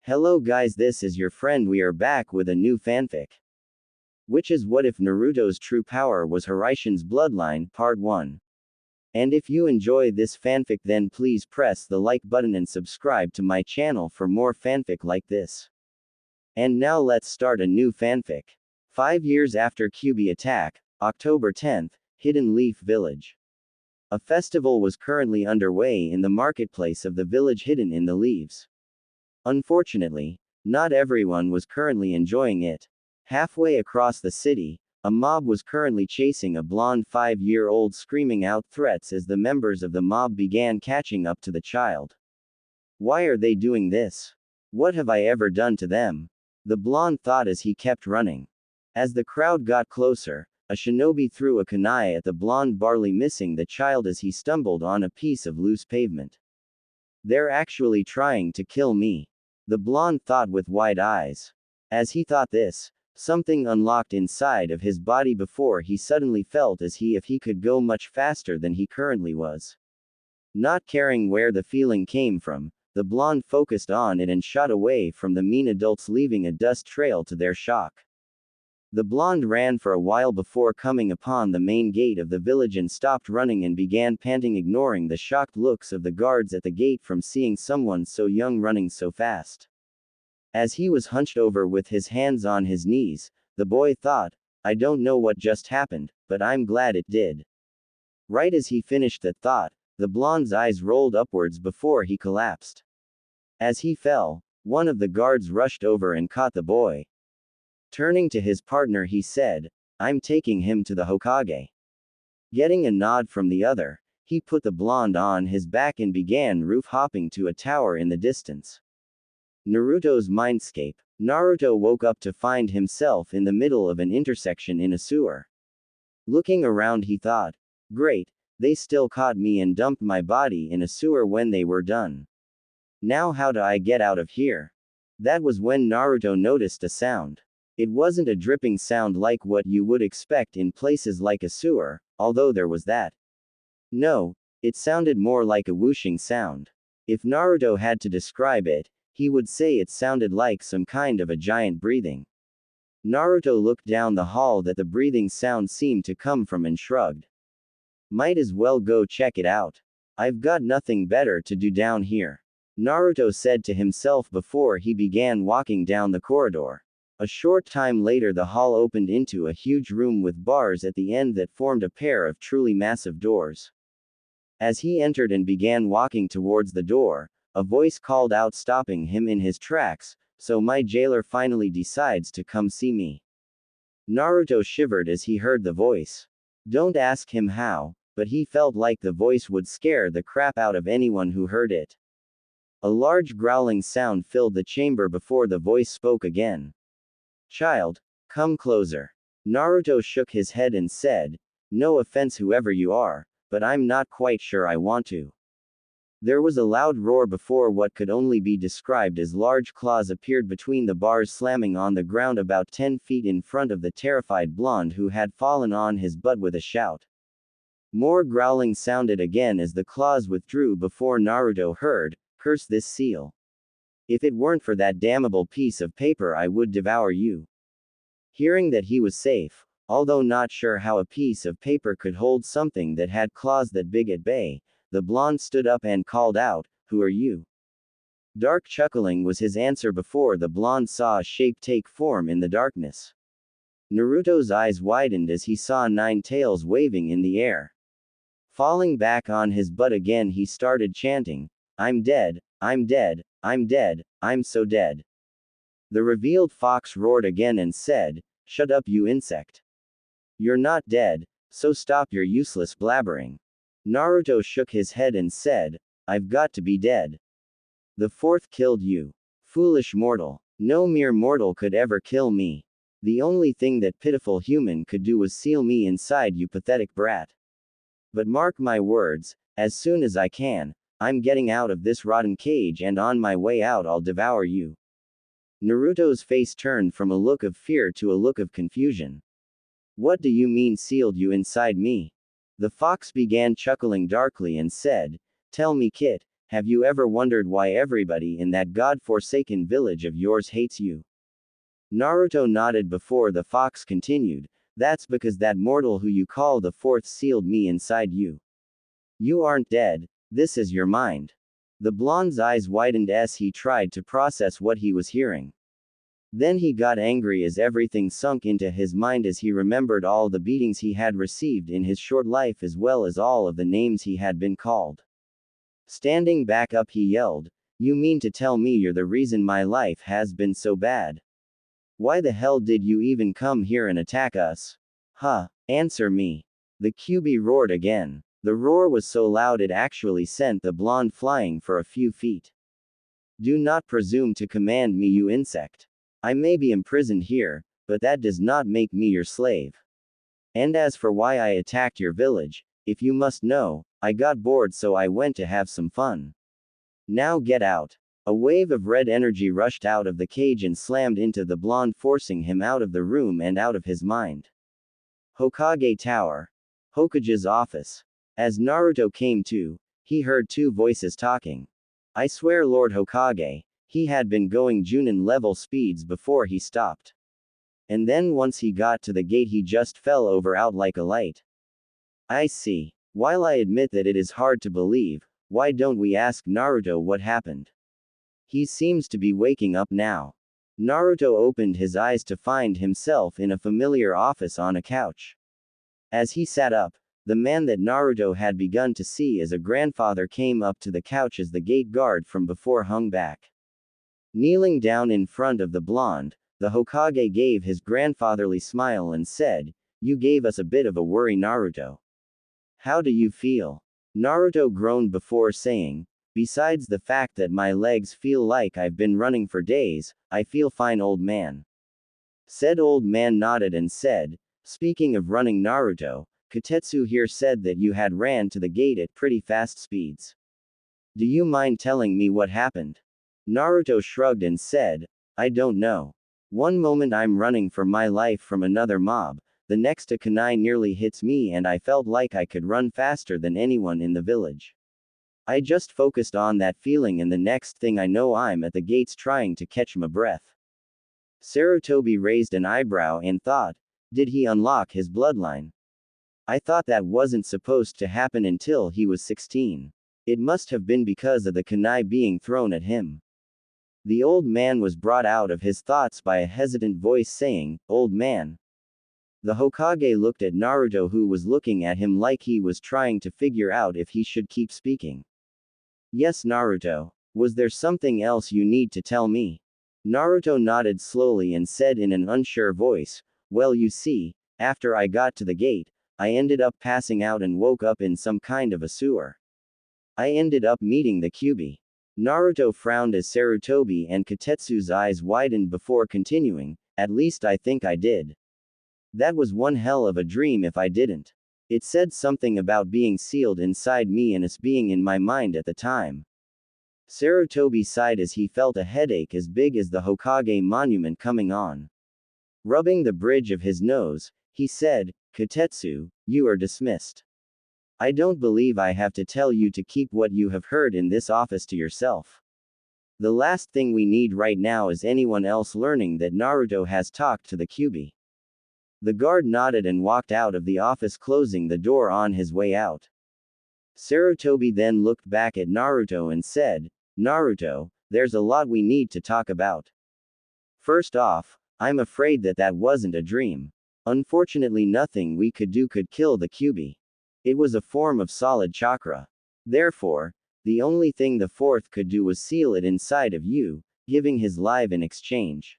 Hello guys, this is your friend. We are back with a new fanfic. Which is what if Naruto's true power was Hiraishin's bloodline, part 1. And if you enjoy this fanfic, then please press the like button and subscribe to my channel for more fanfic like this. And now let's start a new fanfic. 5 years after Kyuubi attack, October 10th, Hidden Leaf Village. A festival was currently underway in the marketplace of the village hidden in the leaves. Unfortunately, not everyone was currently enjoying it. Halfway across the city, a mob was currently chasing a blonde 5-year-old, screaming out threats as the members of the mob began catching up to the child. Why are they doing this? What have I ever done to them? The blonde thought as he kept running. As the crowd got closer, a shinobi threw a kunai at the blonde, barely missing the child as he stumbled on a piece of loose pavement. They're actually trying to kill me, the blonde thought with wide eyes. As he thought this, something unlocked inside of his body before he suddenly felt as if he could go much faster than he currently was. Not caring where the feeling came from, the blonde focused on it and shot away from the mean adults, leaving a dust trail to their shock. The blonde ran for a while before coming upon the main gate of the village and stopped running and began panting, ignoring the shocked looks of the guards at the gate from seeing someone so young running so fast. As he was hunched over with his hands on his knees, the boy thought, I don't know what just happened, but I'm glad it did. Right as he finished that thought, the blonde's eyes rolled upwards before he collapsed. As he fell, one of the guards rushed over and caught the boy. Turning to his partner, he said, I'm taking him to the Hokage. Getting a nod from the other, he put the blonde on his back and began roof hopping to a tower in the distance. Naruto's mindscape. Naruto woke up to find himself in the middle of an intersection in a sewer. Looking around, he thought, great, they still caught me and dumped my body in a sewer when they were done. Now how do I get out of here? That was when Naruto noticed a sound. It wasn't a dripping sound like what you would expect in places like a sewer, although there was that. No, it sounded more like a whooshing sound. If Naruto had to describe it, he would say it sounded like some kind of a giant breathing. Naruto looked down the hall that the breathing sound seemed to come from and shrugged. Might as well go check it out. I've got nothing better to do down here, Naruto said to himself before he began walking down the corridor. A short time later, the hall opened into a huge room with bars at the end that formed a pair of truly massive doors. As he entered and began walking towards the door, a voice called out, stopping him in his tracks, so my jailer finally decides to come see me. Naruto shivered as he heard the voice. Don't ask him how, but he felt like the voice would scare the crap out of anyone who heard it. A large growling sound filled the chamber before the voice spoke again. Child, come closer. Naruto shook his head and said, no offense whoever you are, but I'm not quite sure I want to. There was a loud roar before what could only be described as large claws appeared between the bars, slamming on the ground about 10 feet in front of the terrified blonde who had fallen on his butt with a shout. More growling sounded again as the claws withdrew before Naruto heard, curse this seal. If it weren't for that damnable piece of paper, I would devour you. Hearing that he was safe, although not sure how a piece of paper could hold something that had claws that big at bay, the blonde stood up and called out, who are you? Dark chuckling was his answer before the blonde saw a shape take form in the darkness. Naruto's eyes widened as he saw 9 tails waving in the air. Falling back on his butt again, he started chanting, I'm dead, I'm dead, I'm dead, I'm so dead. The revealed fox roared again and said, shut up, you insect. You're not dead, so stop your useless blabbering. Naruto shook his head and said, I've got to be dead. The 4th killed you. Foolish mortal. No mere mortal could ever kill me. The only thing that pitiful human could do was seal me inside, you pathetic brat. But mark my words, as soon as I can, I'm getting out of this rotten cage, and on my way out I'll devour you. Naruto's face turned from a look of fear to a look of confusion. What do you mean, sealed you inside me? The fox began chuckling darkly and said, tell me, Kit, have you ever wondered why everybody in that god-forsaken village of yours hates you? Naruto nodded before the fox continued, that's because that mortal who you call the fourth sealed me inside you. You aren't dead, this is your mind. The blonde's eyes widened as he tried to process what he was hearing. Then he got angry as everything sunk into his mind as he remembered all the beatings he had received in his short life as well as all of the names he had been called. Standing back up he yelled, you mean to tell me you're the reason my life has been so bad? Why the hell did you even come here and attack us? Huh, answer me. The QB roared again. The roar was so loud it actually sent the blonde flying for a few feet. Do not presume to command me, you insect. I may be imprisoned here, but that does not make me your slave. And as for why I attacked your village, if you must know, I got bored so I went to have some fun. Now get out. A wave of red energy rushed out of the cage and slammed into the blonde, forcing him out of the room and out of his mind. Hokage Tower. Hokage's office. As Naruto came to, he heard two voices talking. I swear Lord Hokage, he had been going Junin level speeds before he stopped. And then once he got to the gate he just fell over out like a light. I see. While I admit that it is hard to believe, why don't we ask Naruto what happened? He seems to be waking up now. Naruto opened his eyes to find himself in a familiar office on a couch. As he sat up, the man that Naruto had begun to see as a grandfather came up to the couch as the gate guard from before hung back. Kneeling down in front of the blonde, the Hokage gave his grandfatherly smile and said, you gave us a bit of a worry, Naruto. How do you feel? Naruto groaned before saying, besides the fact that my legs feel like I've been running for days, I feel fine, old man. Said old man nodded and said, speaking of running, Naruto, Katetsu here said that you had ran to the gate at pretty fast speeds. Do you mind telling me what happened? Naruto shrugged and said, I don't know. One moment I'm running for my life from another mob, the next a kunai nearly hits me and I felt like I could run faster than anyone in the village. I just focused on that feeling and the next thing I know I'm at the gates trying to catch my breath. Sarutobi raised an eyebrow and thought, did he unlock his bloodline? I thought that wasn't supposed to happen until he was 16. It must have been because of the kunai being thrown at him. The old man was brought out of his thoughts by a hesitant voice saying, old man. The Hokage looked at Naruto, who was looking at him like he was trying to figure out if he should keep speaking. Yes, Naruto. Was there something else you need to tell me? Naruto nodded slowly and said in an unsure voice, well, you see, after I got to the gate, I ended up passing out and woke up in some kind of a sewer. I ended up meeting the QB. Naruto frowned as Sarutobi and Katetsu's eyes widened before continuing, at least I think I did. That was one hell of a dream if I didn't. It said something about being sealed inside me and us being in my mind at the time. Sarutobi sighed as he felt a headache as big as the Hokage monument coming on. Rubbing the bridge of his nose, he said, Katetsu, you are dismissed. I don't believe I have to tell you to keep what you have heard in this office to yourself. The last thing we need right now is anyone else learning that Naruto has talked to the QB. The guard nodded and walked out of the office, closing the door on his way out. Sarutobi then looked back at Naruto and said, Naruto, there's a lot we need to talk about. First off, I'm afraid that wasn't a dream. Unfortunately, nothing we could do could kill the QB. It was a form of solid chakra. Therefore, the only thing the fourth could do was seal it inside of you, giving his life in exchange.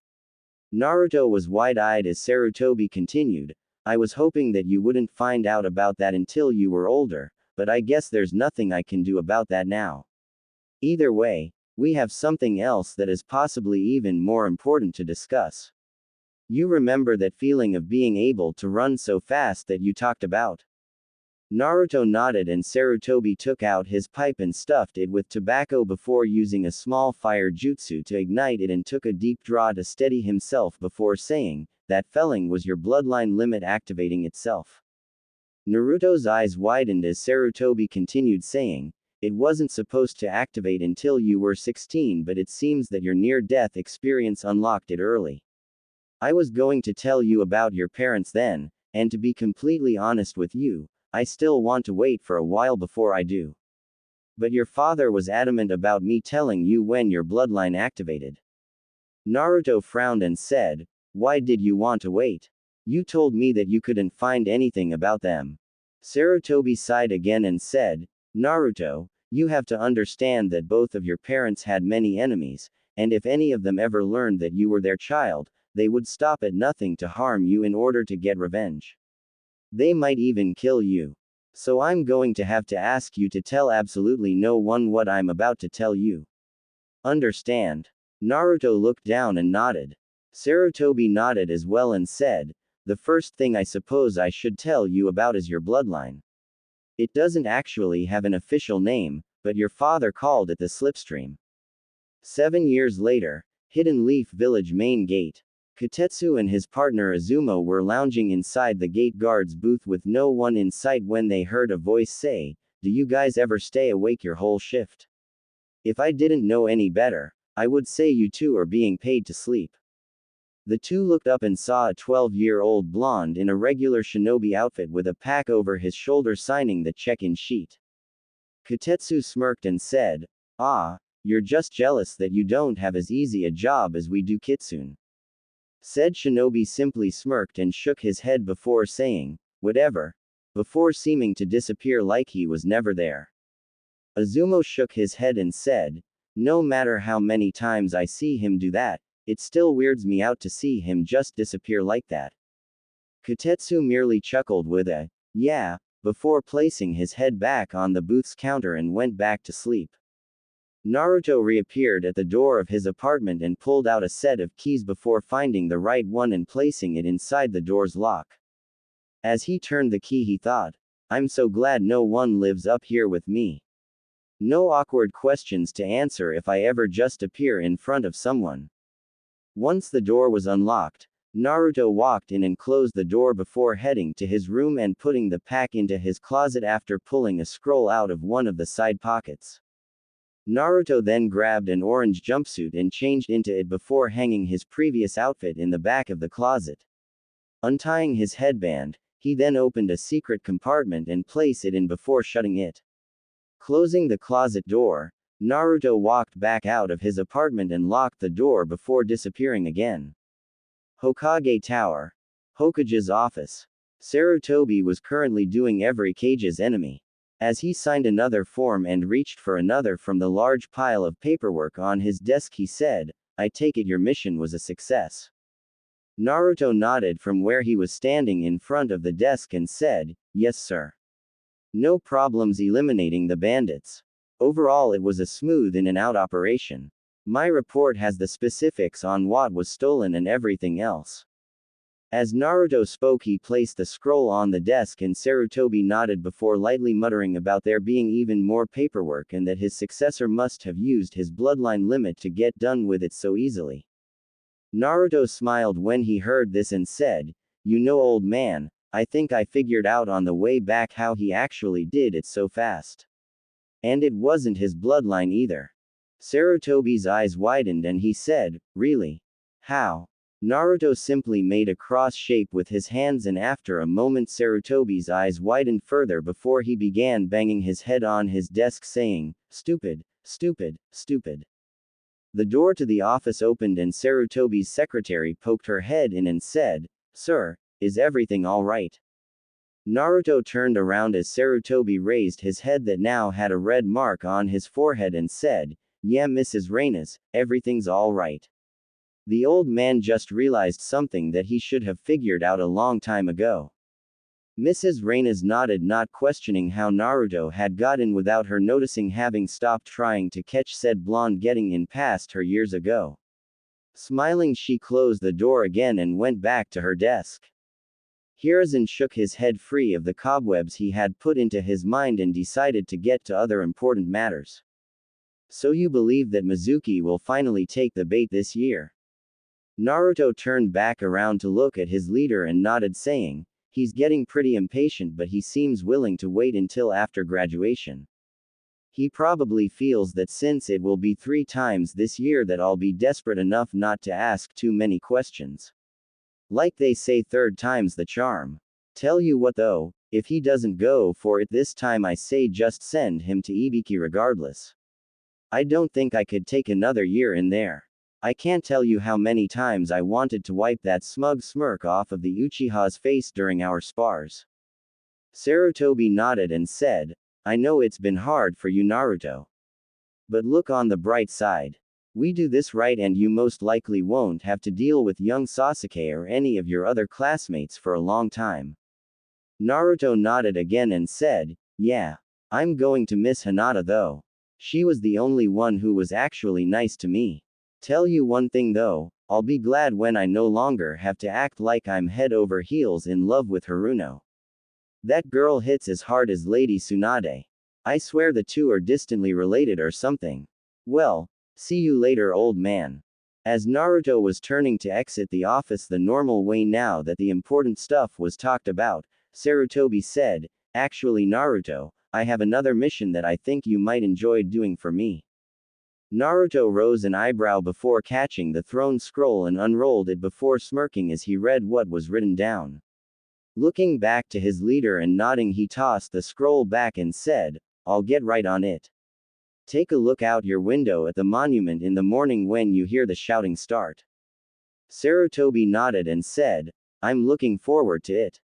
Naruto was wide-eyed as Sarutobi continued, I was hoping that you wouldn't find out about that until you were older, but I guess there's nothing I can do about that now. Either way, we have something else that is possibly even more important to discuss. You remember that feeling of being able to run so fast that you talked about? Naruto nodded and Sarutobi took out his pipe and stuffed it with tobacco before using a small fire jutsu to ignite it and took a deep draw to steady himself before saying, that felling was your bloodline limit activating itself. Naruto's eyes widened as Sarutobi continued saying, It wasn't supposed to activate until you were 16, but it seems that your near-death experience unlocked it early. I was going to tell you about your parents then, and to be completely honest with you, I still want to wait for a while before I do. But your father was adamant about me telling you when your bloodline activated. Naruto frowned and said, "Why did you want to wait? You told me that you couldn't find anything about them." Sarutobi sighed again and said, "Naruto, you have to understand that both of your parents had many enemies, and if any of them ever learned that you were their child, they would stop at nothing to harm you in order to get revenge. They might even kill you. So I'm going to have to ask you to tell absolutely no one what I'm about to tell you. Understand?" Naruto looked down and nodded. Sarutobi nodded as well and said, "The first thing I suppose I should tell you about is your bloodline. It doesn't actually have an official name, but your father called it the Slipstream." 7 years later, Hidden Leaf Village main gate. Kotetsu and his partner Izumo were lounging inside the gate guard's booth with no one in sight when they heard a voice say, "Do you guys ever stay awake your whole shift? If I didn't know any better, I would say you two are being paid to sleep." The two looked up and saw a 12-year-old blonde in a regular shinobi outfit with a pack over his shoulder signing the check-in sheet. Kotetsu smirked and said, "Ah, you're just jealous that you don't have as easy a job as we do, Kitsune." Said shinobi simply smirked and shook his head before saying, "Whatever," before seeming to disappear like he was never there. Izumo shook his head and said, "No matter how many times I see him do that, it still weirds me out to see him just disappear like that." Kotetsu merely chuckled with a, "Yeah," before placing his head back on the booth's counter and went back to sleep. Naruto reappeared at the door of his apartment and pulled out a set of keys before finding the right one and placing it inside the door's lock. As he turned the key he thought, "I'm so glad no one lives up here with me. No awkward questions to answer if I ever just appear in front of someone." Once the door was unlocked, Naruto walked in and closed the door before heading to his room and putting the pack into his closet after pulling a scroll out of one of the side pockets. Naruto then grabbed an orange jumpsuit and changed into it before hanging his previous outfit in the back of the closet. Untying his headband, he then opened a secret compartment and placed it in before shutting it. Closing the closet door, Naruto walked back out of his apartment and locked the door before disappearing again. Hokage Tower. Hokage's office. Sarutobi was currently doing every Kage's enemy. As he signed another form and reached for another from the large pile of paperwork on his desk he said, "I take it your mission was a success." Naruto nodded from where he was standing in front of the desk and said, "Yes sir. No problems eliminating the bandits. Overall it was a smooth in and out operation. My report has the specifics on what was stolen and everything else." As Naruto spoke he placed the scroll on the desk and Sarutobi nodded before lightly muttering about there being even more paperwork and that his successor must have used his bloodline limit to get done with it so easily. Naruto smiled when he heard this and said, "You know old man, I think I figured out on the way back how he actually did it so fast. And it wasn't his bloodline either." Sarutobi's eyes widened and he said, "Really? How?" Naruto simply made a cross shape with his hands and after a moment Sarutobi's eyes widened further before he began banging his head on his desk saying, "Stupid, stupid, stupid." The door to the office opened and Sarutobi's secretary poked her head in and said, "Sir, is everything all right?" Naruto turned around as Sarutobi raised his head that now had a red mark on his forehead and said, "Yeah Mrs. Reynes, everything's all right." The old man just realized something that he should have figured out a long time ago. Mrs. Reynes nodded, not questioning how Naruto had got in without her noticing, having stopped trying to catch said blonde getting in past her years ago. Smiling she closed the door again and went back to her desk. Hiraishin shook his head free of the cobwebs he had put into his mind and decided to get to other important matters. "So you believe that Mizuki will finally take the bait this year?" Naruto turned back around to look at his leader and nodded saying, "He's getting pretty impatient but he seems willing to wait until after graduation. He probably feels that since it will be 3 times this year that I'll be desperate enough not to ask too many questions. Like they say, third time's the charm. Tell you what though, if he doesn't go for it this time, I say just send him to Ibiki regardless. I don't think I could take another year in there. I can't tell you how many times I wanted to wipe that smug smirk off of the Uchiha's face during our spars. Sarutobi nodded and said, I know it's been hard for you, Naruto. But look on the bright side. We do this right and you most likely won't have to deal with young Sasuke or any of your other classmates for a long time. Naruto nodded again and said, yeah. I'm going to miss Hinata though. She was the only one who was actually nice to me. Tell you one thing though, I'll be glad when I no longer have to act like I'm head over heels in love with Haruno. That girl hits as hard as Lady Tsunade. I swear the two are distantly related or something. Well, see you later, old man. As Naruto was turning to exit the office the normal way now that the important stuff was talked about, Sarutobi said, actually Naruto, I have another mission that I think you might enjoy doing for me. Naruto rose an eyebrow before catching the thrown scroll and unrolled it before smirking as he read what was written down. Looking back to his leader and nodding, he tossed the scroll back and said, I'll get right on it. Take a look out your window at the monument in the morning when you hear the shouting start. Sarutobi nodded and said, I'm looking forward to it.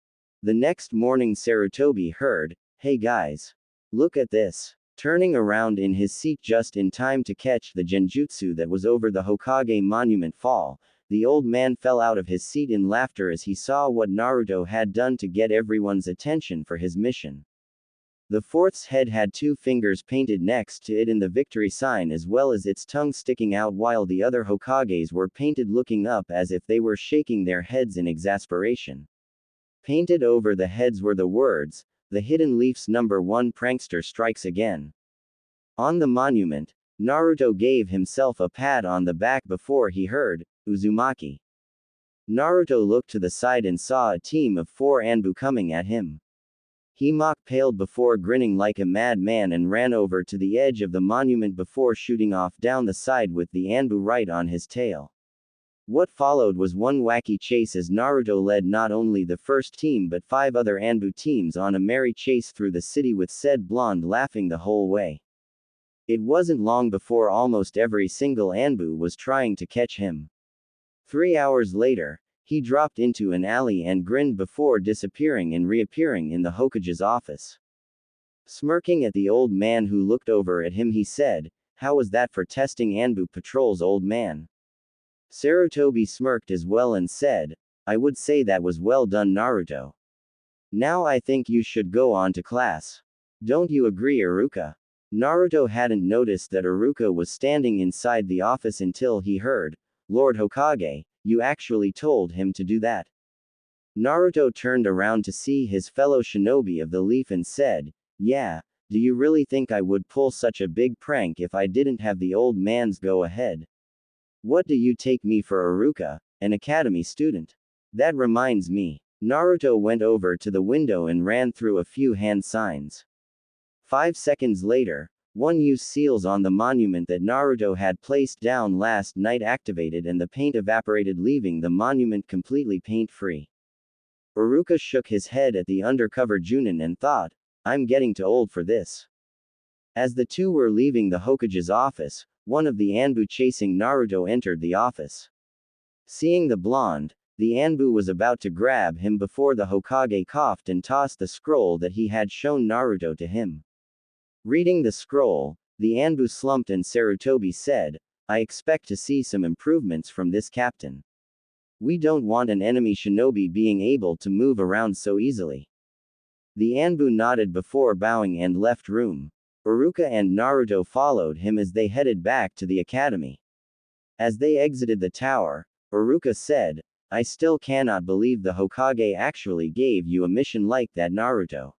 The next morning Sarutobi heard, hey guys. Look at this. Turning around in his seat just in time to catch the genjutsu that was over the Hokage monument fall, the old man fell out of his seat in laughter as he saw what Naruto had done to get everyone's attention for his mission. The fourth's head had 2 fingers painted next to it in the victory sign, as well as its tongue sticking out, while the other Hokages were painted looking up as if they were shaking their heads in exasperation. Painted over the heads were the words, The Hidden Leaf's #1 prankster strikes again. On the monument, Naruto gave himself a pat on the back before he heard, Uzumaki. Naruto looked to the side and saw a team of 4 Anbu coming at him. He mock-paled before grinning like a madman and ran over to the edge of the monument before shooting off down the side with the Anbu right on his tail. What followed was one wacky chase as Naruto led not only the first team but 5 other Anbu teams on a merry chase through the city, with said blonde laughing the whole way. It wasn't long before almost every single Anbu was trying to catch him. 3 hours later, he dropped into an alley and grinned before disappearing and reappearing in the Hokage's office. Smirking at the old man who looked over at him, he said, How was that for testing Anbu patrols, old man? Sarutobi smirked as well and said, I would say that was well done, Naruto. Now I think you should go on to class. Don't you agree, Iruka? Naruto hadn't noticed that Iruka was standing inside the office until he heard, Lord Hokage, you actually told him to do that. Naruto turned around to see his fellow shinobi of the leaf and said, Yeah, do you really think I would pull such a big prank if I didn't have the old man's go ahead? What do you take me for, Iruka, an academy student? That reminds me. Naruto went over to the window and ran through a few hand signs. 5 seconds later, 1 use seals on the monument that Naruto had placed down last night activated and the paint evaporated, leaving the monument completely paint-free. Iruka shook his head at the undercover Junin and thought, I'm getting too old for this. As the two were leaving the Hokage's office, one of the Anbu chasing Naruto entered the office. Seeing the blonde, the Anbu was about to grab him before the Hokage coughed and tossed the scroll that he had shown Naruto to him. Reading the scroll, the Anbu slumped and Sarutobi said, I expect to see some improvements from this captain. We don't want an enemy shinobi being able to move around so easily. The Anbu nodded before bowing and left room. Iruka and Naruto followed him as they headed back to the academy. As they exited the tower, Iruka said, I still cannot believe the Hokage actually gave you a mission like that, Naruto.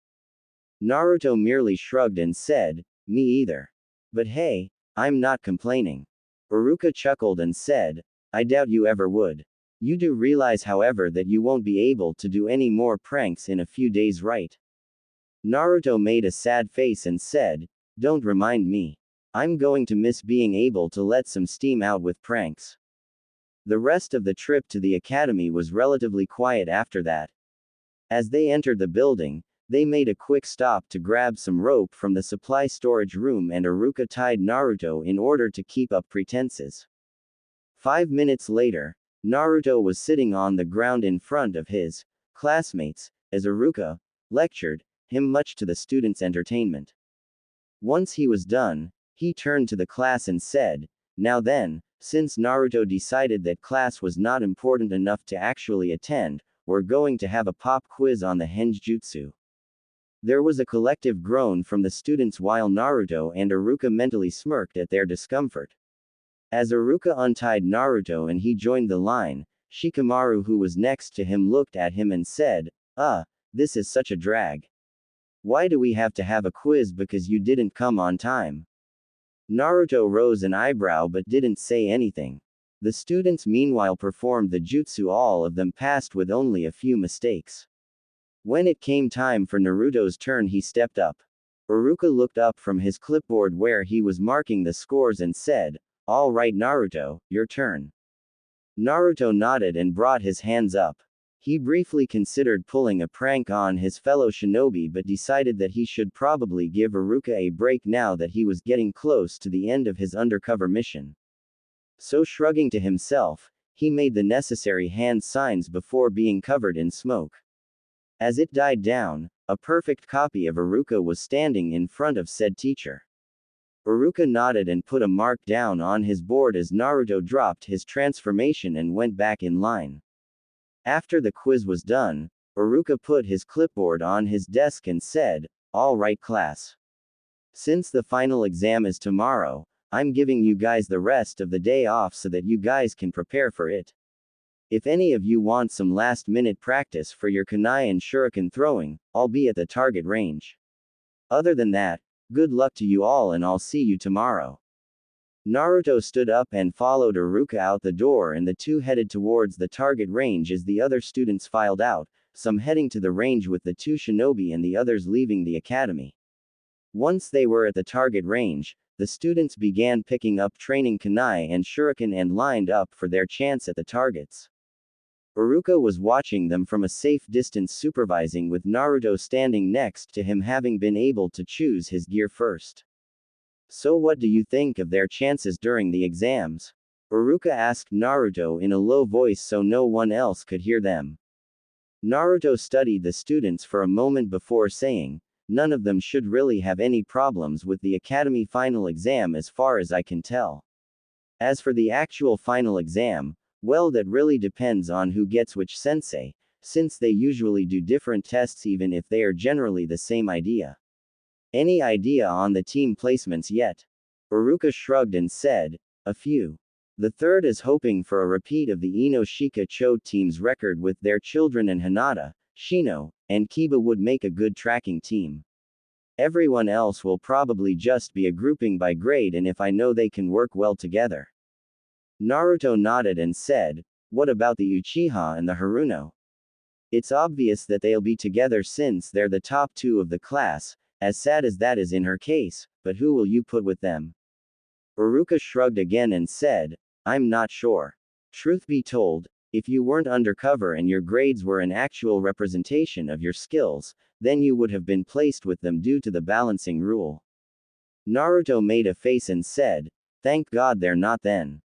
Naruto merely shrugged and said, Me either. But hey, I'm not complaining. Iruka chuckled and said, I doubt you ever would. You do realize, however, that you won't be able to do any more pranks in a few days, right? Naruto made a sad face and said, Don't remind me. I'm going to miss being able to let some steam out with pranks. The rest of the trip to the academy was relatively quiet after that. As they entered the building, they made a quick stop to grab some rope from the supply storage room, and Iruka tied Naruto in order to keep up pretenses. 5 minutes later, Naruto was sitting on the ground in front of his classmates, as Iruka lectured him, much to the students' entertainment. Once he was done, he turned to the class and said, "Now then, since Naruto decided that class was not important enough to actually attend, we're going to have a pop quiz on the Henjutsu." There was a collective groan from the students while Naruto and Iruka mentally smirked at their discomfort. As Iruka untied Naruto and he joined the line, Shikamaru, who was next to him, looked at him and said, this is such a drag. Why do we have to have a quiz because you didn't come on time?" Naruto rose an eyebrow but didn't say anything. The students meanwhile performed the jutsu. All of them passed with only a few mistakes. When it came time for Naruto's turn, he stepped up. Iruka looked up from his clipboard where he was marking the scores and said, "All right Naruto, your turn." Naruto nodded and brought his hands up. He briefly considered pulling a prank on his fellow shinobi but decided that he should probably give Iruka a break now that he was getting close to the end of his undercover mission. So shrugging to himself, he made the necessary hand signs before being covered in smoke. As it died down, a perfect copy of Iruka was standing in front of said teacher. Iruka nodded and put a mark down on his board as Naruto dropped his transformation and went back in line. After the quiz was done, Iruka put his clipboard on his desk and said, "All right class. Since the final exam is tomorrow, I'm giving you guys the rest of the day off so that you guys can prepare for it. If any of you want some last-minute practice for your kunai and shuriken throwing, I'll be at the target range. Other than that, good luck to you all and I'll see you tomorrow." Naruto stood up and followed Iruka out the door, and the two headed towards the target range as the other students filed out, some heading to the range with the two shinobi and the others leaving the academy. Once they were at the target range, the students began picking up training kunai and shuriken and lined up for their chance at the targets. Iruka was watching them from a safe distance, supervising, with Naruto standing next to him, having been able to choose his gear first. "So what do you think of their chances during the exams?" Iruka asked Naruto in a low voice so no one else could hear them. Naruto studied the students for a moment before saying, "None of them should really have any problems with the academy final exam as far as I can tell. As for the actual final exam, well, that really depends on who gets which sensei, since they usually do different tests even if they are generally the same idea. Any idea on the team placements yet?" Iruka shrugged and said, "A few. The third is hoping for a repeat of the Inoshika Cho team's record with their children, and Hinata, Shino, and Kiba would make a good tracking team. Everyone else will probably just be a grouping by grade, and if I know they can work well together." Naruto nodded and said, "What about the Uchiha and the Haruno?" "It's obvious that they'll be together since they're the top two of the class, as sad as that is in her case, but who will you put with them?" Iruka shrugged again and said, "I'm not sure. Truth be told, if you weren't undercover and your grades were an actual representation of your skills, then you would have been placed with them due to the balancing rule." Naruto made a face and said, "Thank God they're not then.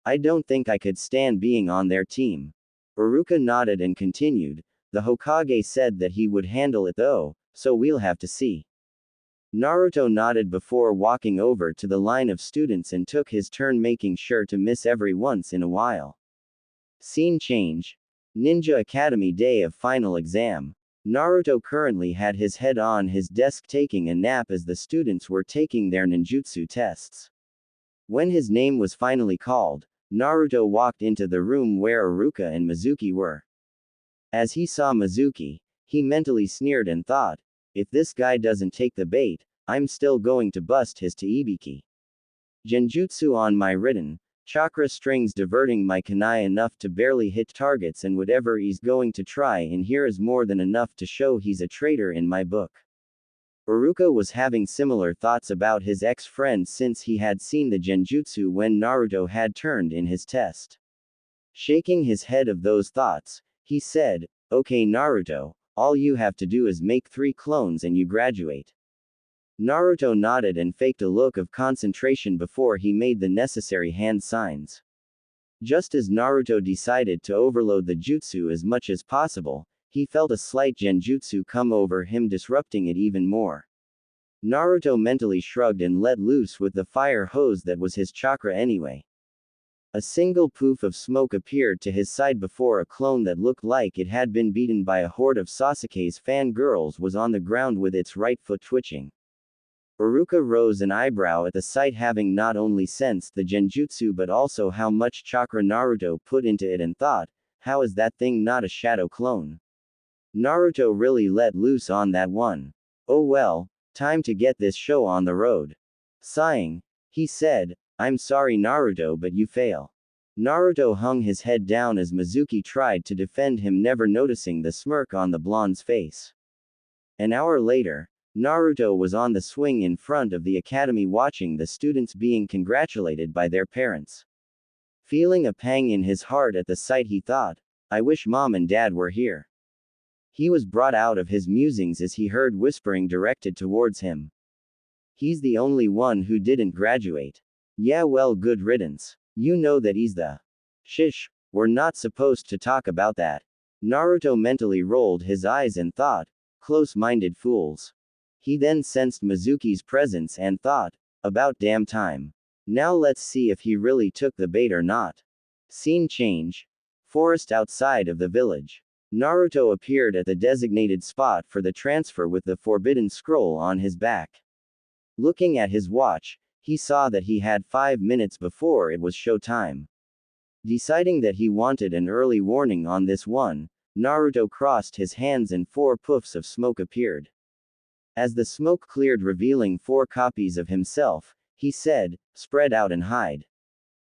I don't think I could stand being on their team." Iruka nodded and continued, "The Hokage said that he would handle it though, so we'll have to see." Naruto nodded before walking over to the line of students and took his turn, making sure to miss every once in a while. Scene change. Ninja Academy day of final exam. Naruto currently had his head on his desk taking a nap as the students were taking their ninjutsu tests. When his name was finally called, Naruto walked into the room where Iruka and Mizuki were. As he saw Mizuki, he mentally sneered and thought, "If this guy doesn't take the bait, I'm still going to bust his Taibiki. Genjutsu on my written, chakra strings diverting my kunai enough to barely hit targets, and whatever he's going to try in here is more than enough to show he's a traitor in my book." Iruka was having similar thoughts about his ex-friend since he had seen the genjutsu when Naruto had turned in his test. Shaking his head of those thoughts, he said, "Okay Naruto, all you have to do is make 3 clones and you graduate." Naruto nodded and faked a look of concentration before he made the necessary hand signs. Just as Naruto decided to overload the jutsu as much as possible, he felt a slight genjutsu come over him, disrupting it even more. Naruto mentally shrugged and let loose with the fire hose that was his chakra anyway. A single poof of smoke appeared to his side before a clone that looked like it had been beaten by a horde of Sasuke's fangirls was on the ground with its right foot twitching. Iruka rose an eyebrow at the sight, having not only sensed the genjutsu but also how much chakra Naruto put into it, and thought, how is that thing not a shadow clone? Naruto really let loose on that one. Oh well, time to get this show on the road. Sighing, he said, "I'm sorry Naruto, but you fail." Naruto hung his head down as Mizuki tried to defend him, never noticing the smirk on the blonde's face. An hour later, Naruto was on the swing in front of the academy watching the students being congratulated by their parents. Feeling a pang in his heart at the sight, he thought, "I wish mom and dad were here." He was brought out of his musings as he heard whispering directed towards him. "He's the only one who didn't graduate. Yeah, well, good riddance. You know that he's the..." "Shish, we're not supposed to talk about that." Naruto mentally rolled his eyes and thought, "Close-minded fools." He then sensed Mizuki's presence and thought, "About damn time. Now let's see if he really took the bait or not." Scene change. Forest outside of the village. Naruto appeared at the designated spot for the transfer with the forbidden scroll on his back. Looking at his watch, he saw that he had 5 minutes before it was show time. Deciding that he wanted an early warning on this one, Naruto crossed his hands and 4 puffs of smoke appeared. As the smoke cleared, revealing 4 copies of himself, he said, "Spread out and hide.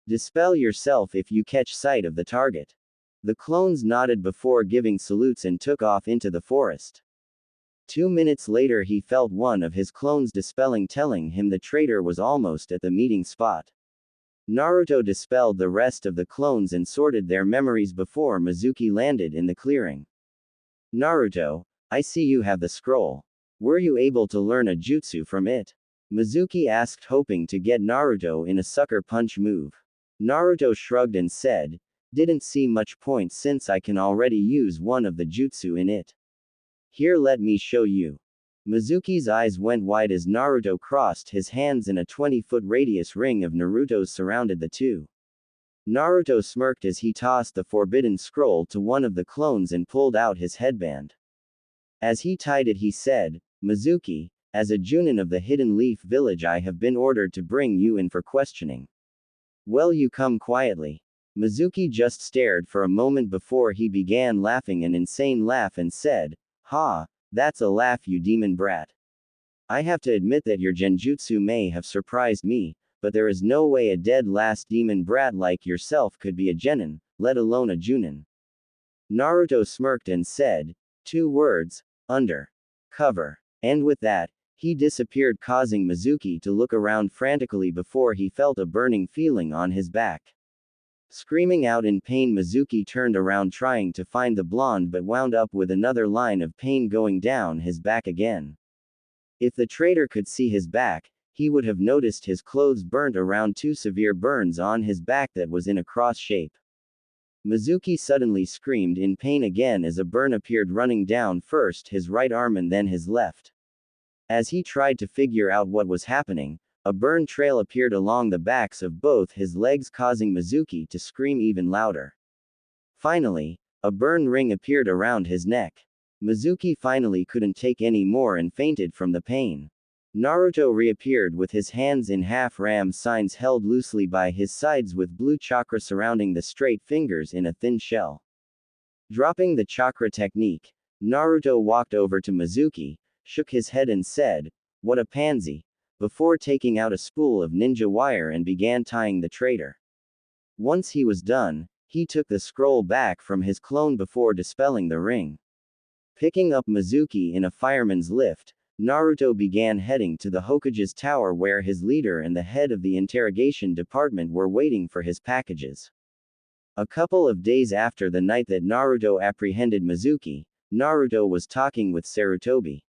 Dispel yourself if you catch sight of the target." The clones nodded before giving salutes and took off into the forest. 2 minutes later, he felt one of his clones dispelling, telling him the traitor was almost at the meeting spot. Naruto dispelled the rest of the clones and sorted their memories before Mizuki landed in the clearing. "Naruto, I see you have the scroll. Were you able to learn a jutsu from it?" Mizuki asked, hoping to get Naruto in a sucker punch move. Naruto shrugged and said, "Didn't see much point since I can already use one of the jutsu in it. Here, let me show you." Mizuki's eyes went wide as Naruto crossed his hands and a 20-foot radius ring of Naruto's surrounded the two. Naruto smirked as he tossed the forbidden scroll to one of the clones and pulled out his headband. As he tied it, he said, "Mizuki, as a Junin of the Hidden Leaf Village, I have been ordered to bring you in for questioning. Will you come quietly?" Mizuki just stared for a moment before he began laughing an insane laugh and said, "Ha, that's a laugh, you demon brat. I have to admit that your genjutsu may have surprised me, but there is no way a dead last demon brat like yourself could be a genin, let alone a Junin." Naruto smirked and said, 2 words, under cover. And with that, he disappeared, causing Mizuki to look around frantically before he felt a burning feeling on his back. Screaming out in pain, Mizuki turned around trying to find the blonde, but wound up with another line of pain going down his back again. If the traitor could see his back, he would have noticed his clothes burnt around 2 severe burns on his back that was in a cross shape. Mizuki suddenly screamed in pain again as a burn appeared running down first his right arm and then his left. As he tried to figure out what was happening, a burn trail appeared along the backs of both his legs, causing Mizuki to scream even louder. Finally, a burn ring appeared around his neck. Mizuki finally couldn't take any more and fainted from the pain. Naruto reappeared with his hands in half-ram signs held loosely by his sides with blue chakra surrounding the straight fingers in a thin shell. Dropping the chakra technique, Naruto walked over to Mizuki, shook his head and said, "What a pansy," before taking out a spool of ninja wire and began tying the traitor. Once he was done, he took the scroll back from his clone before dispelling the ring. Picking up Mizuki in a fireman's lift, Naruto began heading to the Hokage's tower where his leader and the head of the interrogation department were waiting for his packages. A couple of days after the night that Naruto apprehended Mizuki, Naruto was talking with Sarutobi.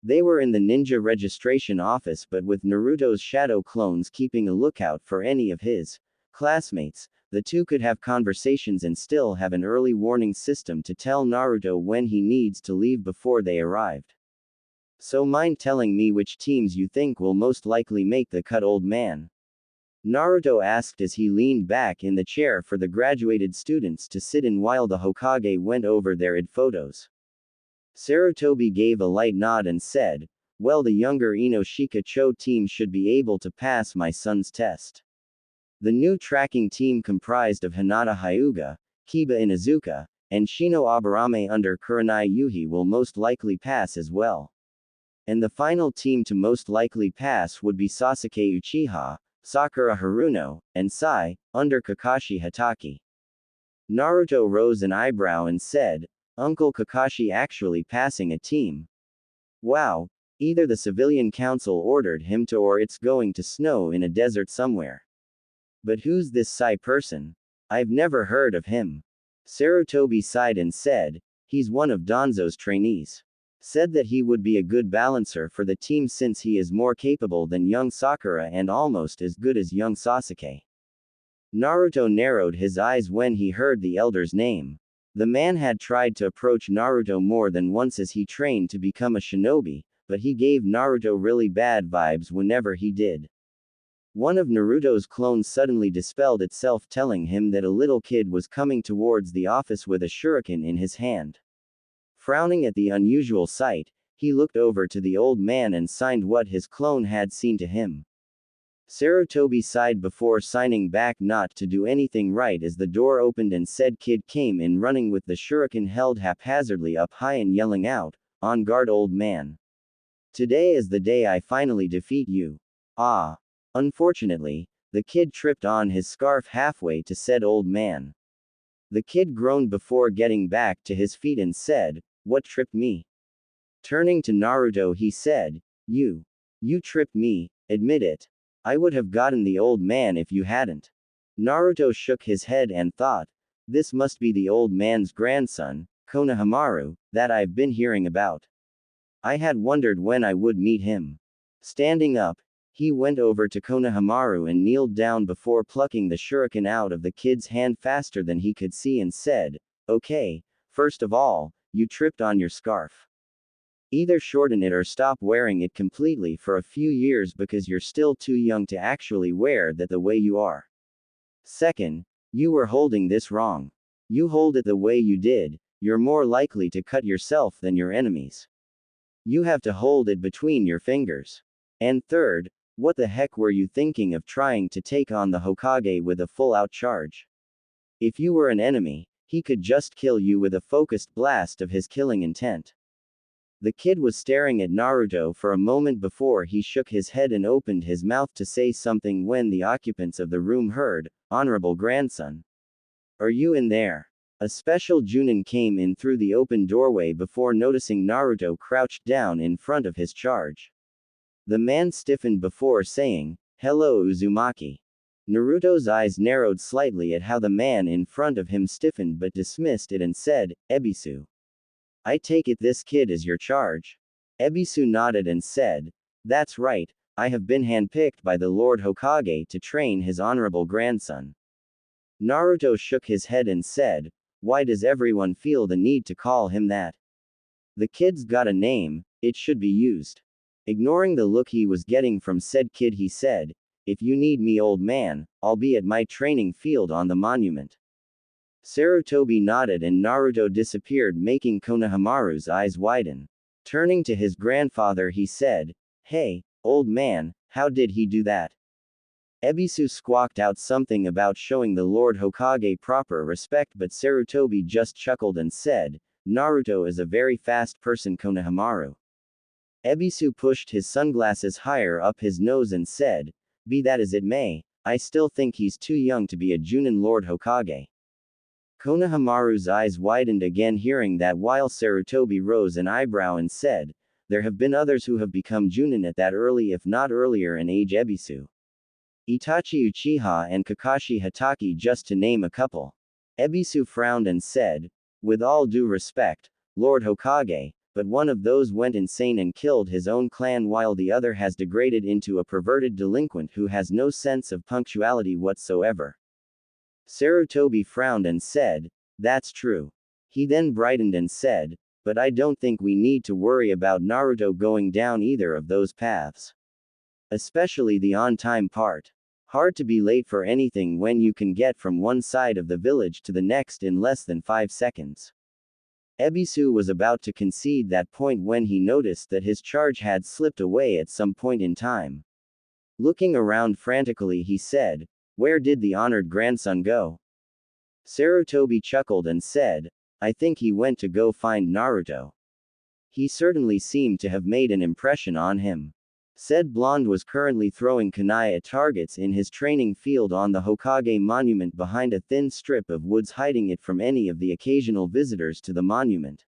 They were in the ninja registration office but with Naruto's shadow clones keeping a lookout for any of his classmates, the two could have conversations and still have an early warning system to tell Naruto when he needs to leave before they arrived. So mind telling me which teams you think will most likely make the cut, old man? Naruto asked as he leaned back in the chair for the graduated students to sit in while the Hokage went over their id photos. Sarutobi gave a light nod and said, well, the younger Inoshika Cho team should be able to pass my son's test. The new tracking team comprised of Hinata Hyuga, Kiba Inuzuka, and Shino Aburame under Kurenai Yuhi will most likely pass as well. And the final team to most likely pass would be Sasuke Uchiha, Sakura Haruno, and Sai, under Kakashi Hatake. Naruto rose an eyebrow and said, Uncle Kakashi actually passing a team. Wow, either the civilian council ordered him to or it's going to snow in a desert somewhere. But who's this Sai person? I've never heard of him. Sarutobi sighed and said, he's one of Danzo's trainees. Said that he would be a good balancer for the team since he is more capable than young Sakura and almost as good as young Sasuke. Naruto narrowed his eyes when he heard the elder's name. The man had tried to approach Naruto more than once as he trained to become a shinobi, but he gave Naruto really bad vibes whenever he did. One of Naruto's clones suddenly dispelled itself, telling him that a little kid was coming towards the office with a shuriken in his hand. Frowning at the unusual sight, he looked over to the old man and signed what his clone had seen to him. Sarutobi sighed before signing back not to do anything right as the door opened and said kid came in running with the shuriken held haphazardly up high and yelling out, "On guard, old man. Today is the day I finally defeat you." Ah. Unfortunately, the kid tripped on his scarf halfway to said old man. The kid groaned before getting back to his feet and said, "What tripped me?" Turning to Naruto he said, You tripped me, admit it. I would have gotten the old man if you hadn't." Naruto shook his head and thought, this must be the old man's grandson, Konohamaru, that I've been hearing about. I had wondered when I would meet him. Standing up, he went over to Konohamaru and kneeled down before plucking the shuriken out of the kid's hand faster than he could see and said, "Okay, first of all, you tripped on your scarf. Either shorten it or stop wearing it completely for a few years because you're still too young to actually wear that the way you are. Second, you were holding this wrong. You hold it the way you did, you're more likely to cut yourself than your enemies. You have to hold it between your fingers. And third, what the heck were you thinking of trying to take on the Hokage with a full-out charge? If you were an enemy, he could just kill you with a focused blast of his killing intent." The kid was staring at Naruto for a moment before he shook his head and opened his mouth to say something when the occupants of the room heard, "Honorable grandson. Are you in there?" A special Junin came in through the open doorway before noticing Naruto crouched down in front of his charge. The man stiffened before saying, "Hello, Uzumaki." Naruto's eyes narrowed slightly at how the man in front of him stiffened but dismissed it and said, "Ebisu. I take it this kid is your charge?" Ebisu nodded and said, "That's right, I have been handpicked by the Lord Hokage to train his honorable grandson." Naruto shook his head and said, "Why does everyone feel the need to call him that? The kid's got a name, it should be used." Ignoring the look he was getting from said kid he said, "If you need me, old man, I'll be at my training field on the monument." Sarutobi nodded and Naruto disappeared, making Konohamaru's eyes widen. Turning to his grandfather he said, "Hey, old man, how did he do that?" Ebisu squawked out something about showing the Lord Hokage proper respect, but Sarutobi just chuckled and said, "Naruto is a very fast person, Konohamaru." Ebisu pushed his sunglasses higher up his nose and said, "Be that as it may, I still think he's too young to be a Junin Lord Hokage." Konohamaru's eyes widened again hearing that while Sarutobi rose an eyebrow and said, there have been others who have become Junin at that early if not earlier in age. Ebisu, Itachi Uchiha and Kakashi Hatake, just to name a couple. Ebisu frowned and said, with all due respect, Lord Hokage, but one of those went insane and killed his own clan while the other has degraded into a perverted delinquent who has no sense of punctuality whatsoever. Sarutobi frowned and said, that's true. He then brightened and said, but I don't think we need to worry about Naruto going down either of those paths. Especially the on-time part. Hard to be late for anything when you can get from one side of the village to the next in less than 5 seconds. Ebisu was about to concede that point when he noticed that his charge had slipped away at some point in time. Looking around frantically, he said, where did the honored grandson go? Sarutobi chuckled and said, I think he went to go find Naruto. He certainly seemed to have made an impression on him. Said blonde was currently throwing kunai at targets in his training field on the Hokage monument behind a thin strip of woods hiding it from any of the occasional visitors to the monument.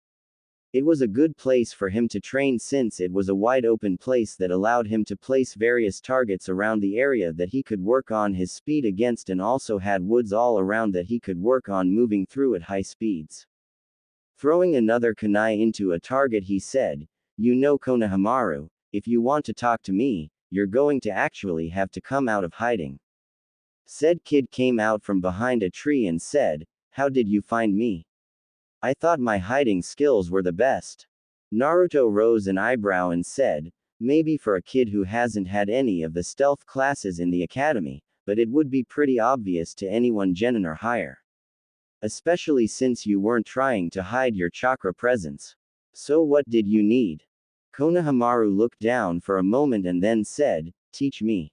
It was a good place for him to train since it was a wide open place that allowed him to place various targets around the area that he could work on his speed against and also had woods all around that he could work on moving through at high speeds. Throwing another kunai into a target, he said, you know Konohamaru, if you want to talk to me, you're going to actually have to come out of hiding. Said kid came out from behind a tree and said, how did you find me? I thought my hiding skills were the best. Naruto rose an eyebrow and said, maybe for a kid who hasn't had any of the stealth classes in the academy, but it would be pretty obvious to anyone genin or higher. Especially since you weren't trying to hide your chakra presence. So what did you need? Konohamaru looked down for a moment and then said, teach me.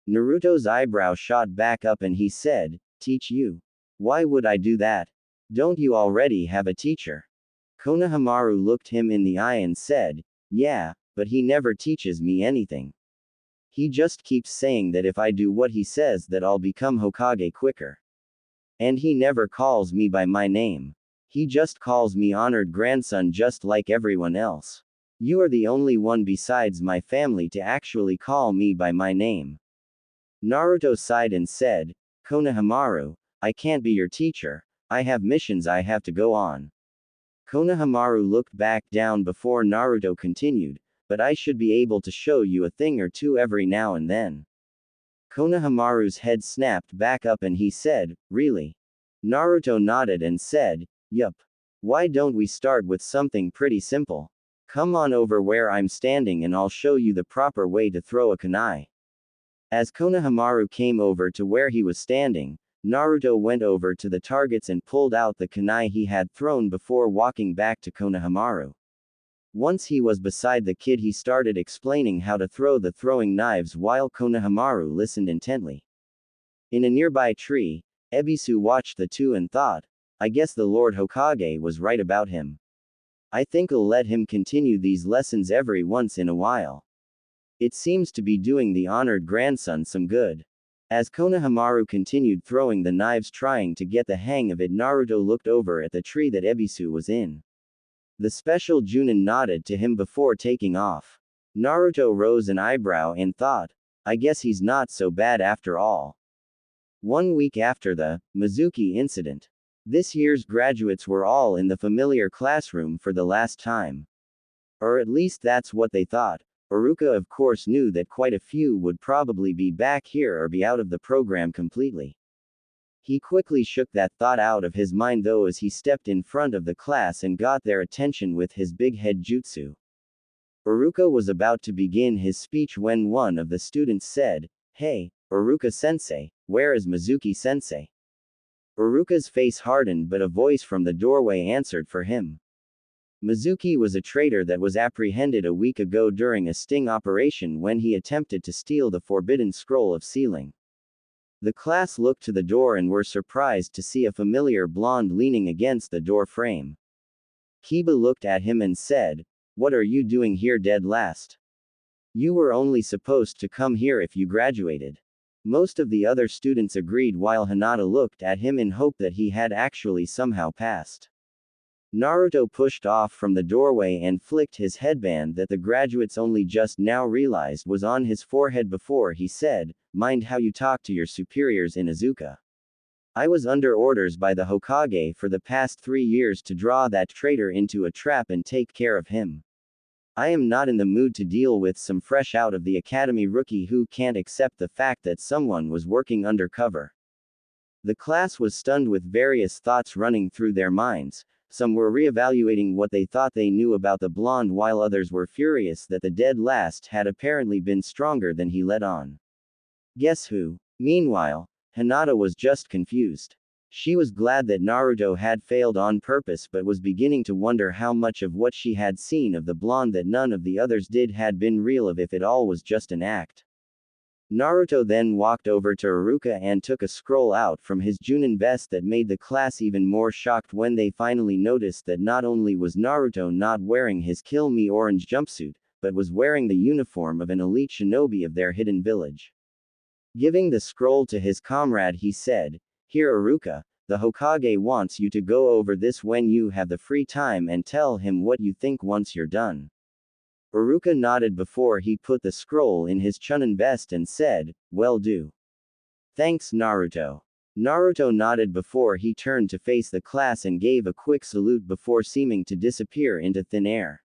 Naruto's eyebrow shot back up and he said, teach you? Why would I do that? Don't you already have a teacher? Konohamaru looked him in the eye and said, yeah, but he never teaches me anything. He just keeps saying that if I do what he says that I'll become Hokage quicker. And he never calls me by my name. He just calls me honored grandson just like everyone else. You are the only one besides my family to actually call me by my name. Naruto sighed and said, Konohamaru, I can't be your teacher, I have missions I have to go on. Konohamaru looked back down before Naruto continued, but I should be able to show you a thing or two every now and then. Konohamaru's head snapped back up and he said, really? Naruto nodded and said, yup. Why don't we start with something pretty simple? Come on over where I'm standing and I'll show you the proper way to throw a kunai. As Konohamaru came over to where he was standing, Naruto went over to the targets and pulled out the kunai he had thrown before walking back to Konohamaru. Once he was beside the kid, he started explaining how to throw the throwing knives while Konohamaru listened intently. In a nearby tree, Ebisu watched the two and thought, I guess the Lord Hokage was right about him. I think I'll let him continue these lessons every once in a while. It seems to be doing the honored grandson some good. As Konohamaru continued throwing the knives trying to get the hang of it, Naruto looked over at the tree that Ebisu was in. The special Junin nodded to him before taking off. Naruto rose an eyebrow and thought, I guess he's not so bad after all. 1 week after the Mizuki incident. This year's graduates were all in the familiar classroom for the last time. Or at least that's what they thought. Iruka of course knew that quite a few would probably be back here or be out of the program completely. He quickly shook that thought out of his mind though as he stepped in front of the class and got their attention with his big head jutsu. Iruka was about to begin his speech when one of the students said, Hey, Iruka-sensei, where is Mizuki-sensei? Iruka's face hardened but a voice from the doorway answered for him. Mizuki was a traitor that was apprehended a week ago during a sting operation when he attempted to steal the forbidden scroll of sealing. The class looked to the door and were surprised to see a familiar blonde leaning against the door frame. Kiba looked at him and said, What are you doing here dead last? You were only supposed to come here if you graduated. Most of the other students agreed while Hinata looked at him in hope that he had actually somehow passed. Naruto pushed off from the doorway and flicked his headband that the graduates only just now realized was on his forehead before he said, "Mind how you talk to your superiors in Izuka. I was under orders by the Hokage for the past 3 years to draw that traitor into a trap and take care of him. I am not in the mood to deal with some fresh out of the academy rookie who can't accept the fact that someone was working undercover." The class was stunned with various thoughts running through their minds. Some were reevaluating what they thought they knew about the blonde while others were furious that the dead last had apparently been stronger than he let on. Guess who? Meanwhile, Hinata was just confused. She was glad that Naruto had failed on purpose but was beginning to wonder how much of what she had seen of the blonde that none of the others did had been real, if it all was just an act. Naruto then walked over to Iruka and took a scroll out from his Junin vest that made the class even more shocked when they finally noticed that not only was Naruto not wearing his Kill Me orange jumpsuit, but was wearing the uniform of an elite shinobi of their hidden village. Giving the scroll to his comrade, he said, "Here, Iruka, the Hokage wants you to go over this when you have the free time and tell him what you think once you're done." Iruka nodded before he put the scroll in his Chunin vest and said, "Well do. Thanks, Naruto." Naruto nodded before he turned to face the class and gave a quick salute before seeming to disappear into thin air.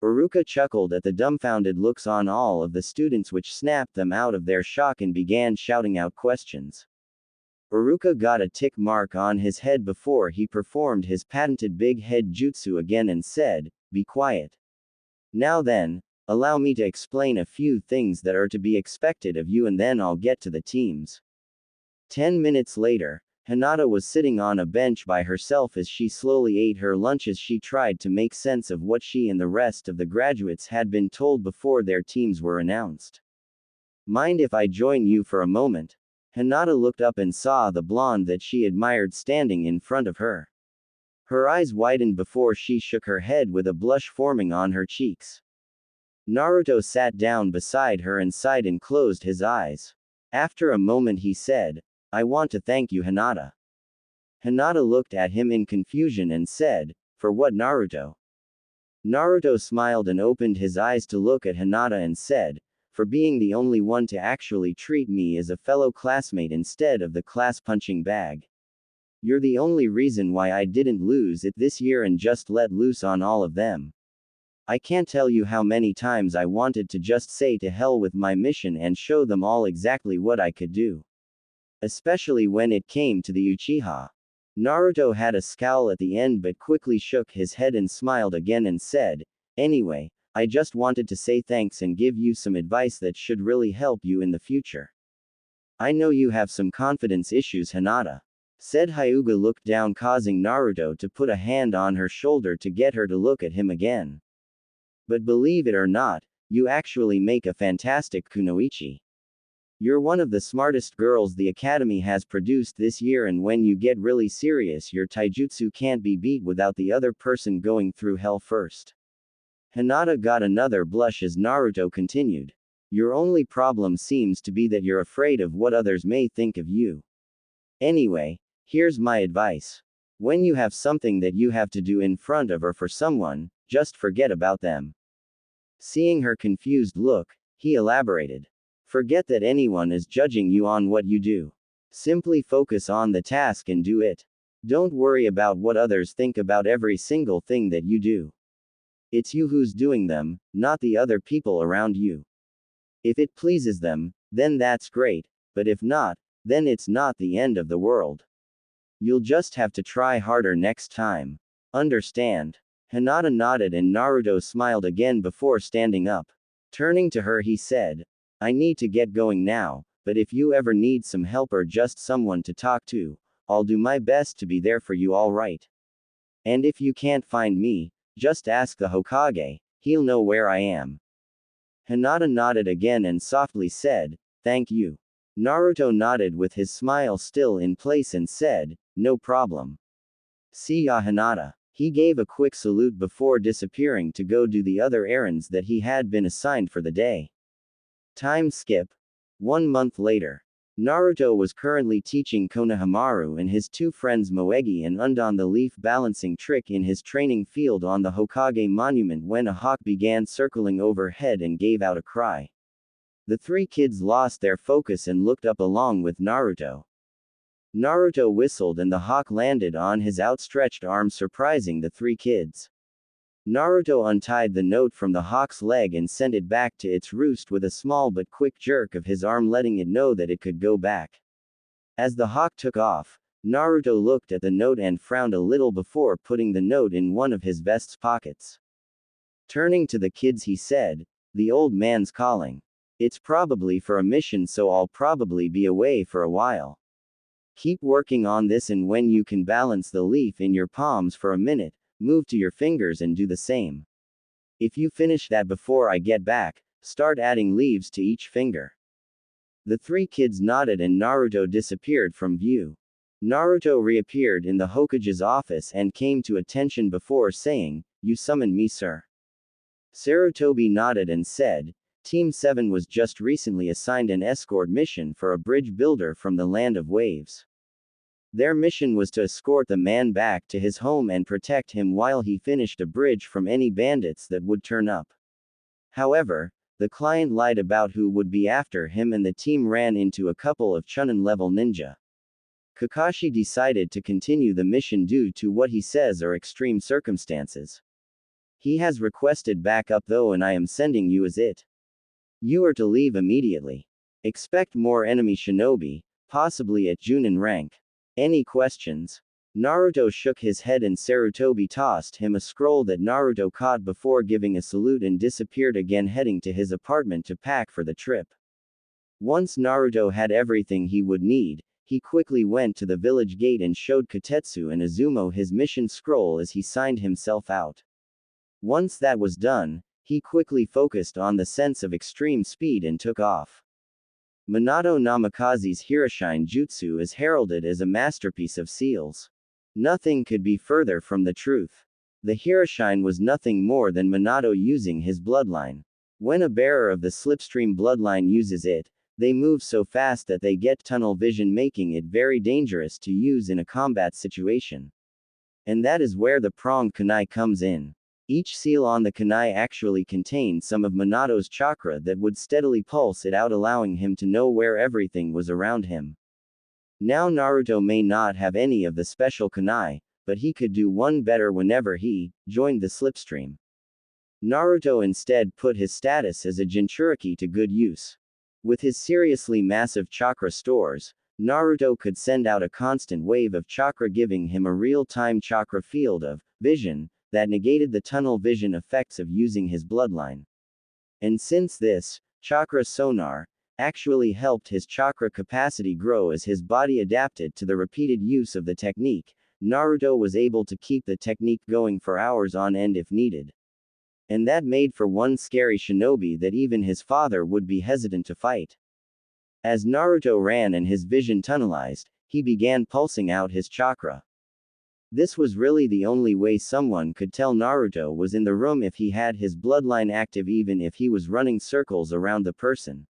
Iruka chuckled at the dumbfounded looks on all of the students, which snapped them out of their shock and began shouting out questions. Iruka got a tick mark on his head before he performed his patented big head jutsu again and said, "Be quiet. Now then, allow me to explain a few things that are to be expected of you and then I'll get to the teams." 10 minutes later, Hinata was sitting on a bench by herself as she slowly ate her lunch as she tried to make sense of what she and the rest of the graduates had been told before their teams were announced. "Mind if I join you for a moment?" Hinata looked up and saw the blonde that she admired standing in front of her. Her eyes widened before she shook her head with a blush forming on her cheeks. Naruto sat down beside her and sighed and closed his eyes. After a moment he said, "I want to thank you, Hinata." Hinata looked at him in confusion and said, "For what, Naruto?" Naruto smiled and opened his eyes to look at Hinata and said, "For being the only one to actually treat me as a fellow classmate instead of the class punching bag. You're the only reason why I didn't lose it this year and just let loose on all of them. I can't tell you how many times I wanted to just say to hell with my mission and show them all exactly what I could do. Especially when it came to the Uchiha." Naruto had a scowl at the end but quickly shook his head and smiled again and said, "Anyway, I just wanted to say thanks and give you some advice that should really help you in the future. I know you have some confidence issues, Hinata," said Hyuga, looked down, causing Naruto to put a hand on her shoulder to get her to look at him again. "But believe it or not, you actually make a fantastic kunoichi. You're one of the smartest girls the academy has produced this year, and when you get really serious your taijutsu can't be beat without the other person going through hell first." Hinata got another blush as Naruto continued, "Your only problem seems to be that you're afraid of what others may think of you. Anyway, here's my advice. When you have something that you have to do in front of or for someone, just forget about them." Seeing her confused look, he elaborated, "Forget that anyone is judging you on what you do. Simply focus on the task and do it. Don't worry about what others think about every single thing that you do. It's you who's doing them, not the other people around you. If it pleases them, then that's great, but if not, then it's not the end of the world. You'll just have to try harder next time. Understand?" Hinata nodded and Naruto smiled again before standing up. Turning to her he said, "I need to get going now, but if you ever need some help or just someone to talk to, I'll do my best to be there for you, alright? And if you can't find me, just ask the Hokage, he'll know where I am." Hinata nodded again and softly said, "Thank you." Naruto nodded with his smile still in place and said, "No problem. See ya, Hinata." He gave a quick salute before disappearing to go do the other errands that he had been assigned for the day. Time skip. 1 month later. Naruto was currently teaching Konohamaru and his two friends Moegi and Undan the leaf balancing trick in his training field on the Hokage monument when a hawk began circling overhead and gave out a cry. The three kids lost their focus and looked up along with Naruto. Naruto whistled and the hawk landed on his outstretched arm, surprising the three kids. Naruto untied the note from the hawk's leg and sent it back to its roost with a small but quick jerk of his arm, letting it know that it could go back. As the hawk took off, Naruto looked at the note and frowned a little before putting the note in one of his vest's pockets. Turning to the kids, he said, "The old man's calling. It's probably for a mission, so I'll probably be away for a while. Keep working on this, and when you can balance the leaf in your palms for a minute, move to your fingers and do the same. If you finish that before I get back, start adding leaves to each finger." The three kids nodded and Naruto disappeared from view. Naruto reappeared in the Hokage's office and came to attention before saying, "You summoned me, sir?" Sarutobi nodded and said, "Team 7 was just recently assigned an escort mission for a bridge builder from the Land of Waves. Their mission was to escort the man back to his home and protect him while he finished a bridge from any bandits that would turn up. However, the client lied about who would be after him and the team ran into a couple of Chunin-level ninja. Kakashi decided to continue the mission due to what he says are extreme circumstances. He has requested backup though, and I am sending you as it. You are to leave immediately. Expect more enemy shinobi, possibly at Junin rank. Any questions?" Naruto shook his head and Sarutobi tossed him a scroll that Naruto caught before giving a salute and disappeared again, heading to his apartment to pack for the trip. Once Naruto had everything he would need, he quickly went to the village gate and showed Kotetsu and Izumo his mission scroll as he signed himself out. Once that was done, he quickly focused on the sense of extreme speed and took off. Minato Namikaze's Hiraishin jutsu is heralded as a masterpiece of seals. Nothing could be further from the truth. The Hiraishin was nothing more than Minato using his bloodline. When a bearer of the slipstream bloodline uses it, they move so fast that they get tunnel vision, making it very dangerous to use in a combat situation. And that is where the pronged kunai comes in. Each seal on the kunai actually contained some of Minato's chakra that would steadily pulse it out, allowing him to know where everything was around him. Now Naruto may not have any of the special kunai, but he could do one better whenever he joined the slipstream. Naruto instead put his status as a Jinchuriki to good use. With his seriously massive chakra stores, Naruto could send out a constant wave of chakra, giving him a real-time chakra field of vision that negated the tunnel vision effects of using his bloodline. And since this chakra sonar actually helped his chakra capacity grow as his body adapted to the repeated use of the technique, Naruto was able to keep the technique going for hours on end if needed. And that made for one scary shinobi that even his father would be hesitant to fight. As Naruto ran and his vision tunnelized, he began pulsing out his chakra. This was really the only way someone could tell Naruto was in the room if he had his bloodline active, even if he was running circles around the person.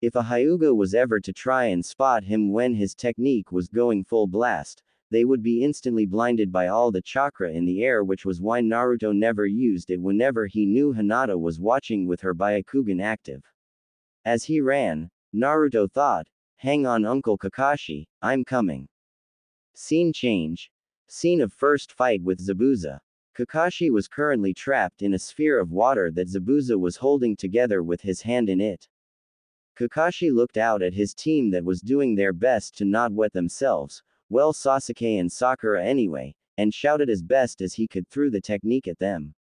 If a Hyuga was ever to try and spot him when his technique was going full blast, they would be instantly blinded by all the chakra in the air, which was why Naruto never used it whenever he knew Hinata was watching with her Byakugan active. As he ran, Naruto thought, "Hang on Uncle Kakashi, I'm coming." Scene change. Scene of first fight with Zabuza. Kakashi was currently trapped in a sphere of water that Zabuza was holding together with his hand in it. Kakashi looked out at his team that was doing their best to not wet themselves, well, Sasuke and Sakura anyway, and shouted as best as he could through the technique at them.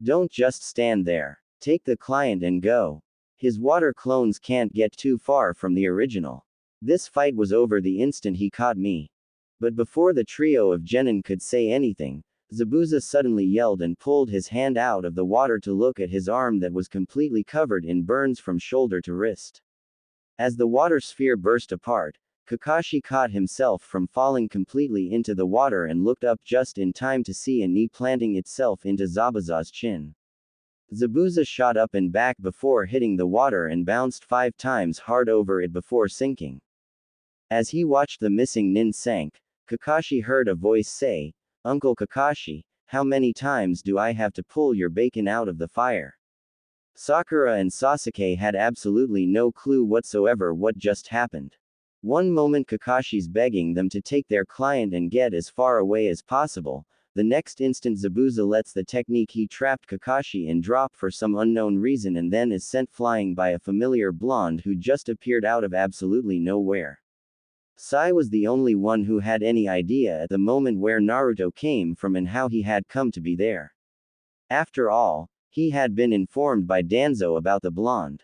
"Don't just stand there. Take the client and go. His water clones can't get too far from the original." This fight was over the instant he caught me. But before the trio of genin could say anything, Zabuza suddenly yelled and pulled his hand out of the water to look at his arm that was completely covered in burns from shoulder to wrist. As the water sphere burst apart, Kakashi caught himself from falling completely into the water and looked up just in time to see a knee planting itself into Zabuza's chin. Zabuza shot up and back before hitting the water and bounced 5 times hard over it before sinking. As he watched the missing nin sank, Kakashi heard a voice say, "Uncle Kakashi, how many times do I have to pull your bacon out of the fire?" Sakura and Sasuke had absolutely no clue whatsoever what just happened. One moment Kakashi's begging them to take their client and get as far away as possible, the next instant Zabuza lets the technique he trapped Kakashi in drop for some unknown reason and then is sent flying by a familiar blonde who just appeared out of absolutely nowhere. Sai was the only one who had any idea at the moment where Naruto came from and how he had come to be there. After all, he had been informed by Danzo about the blonde.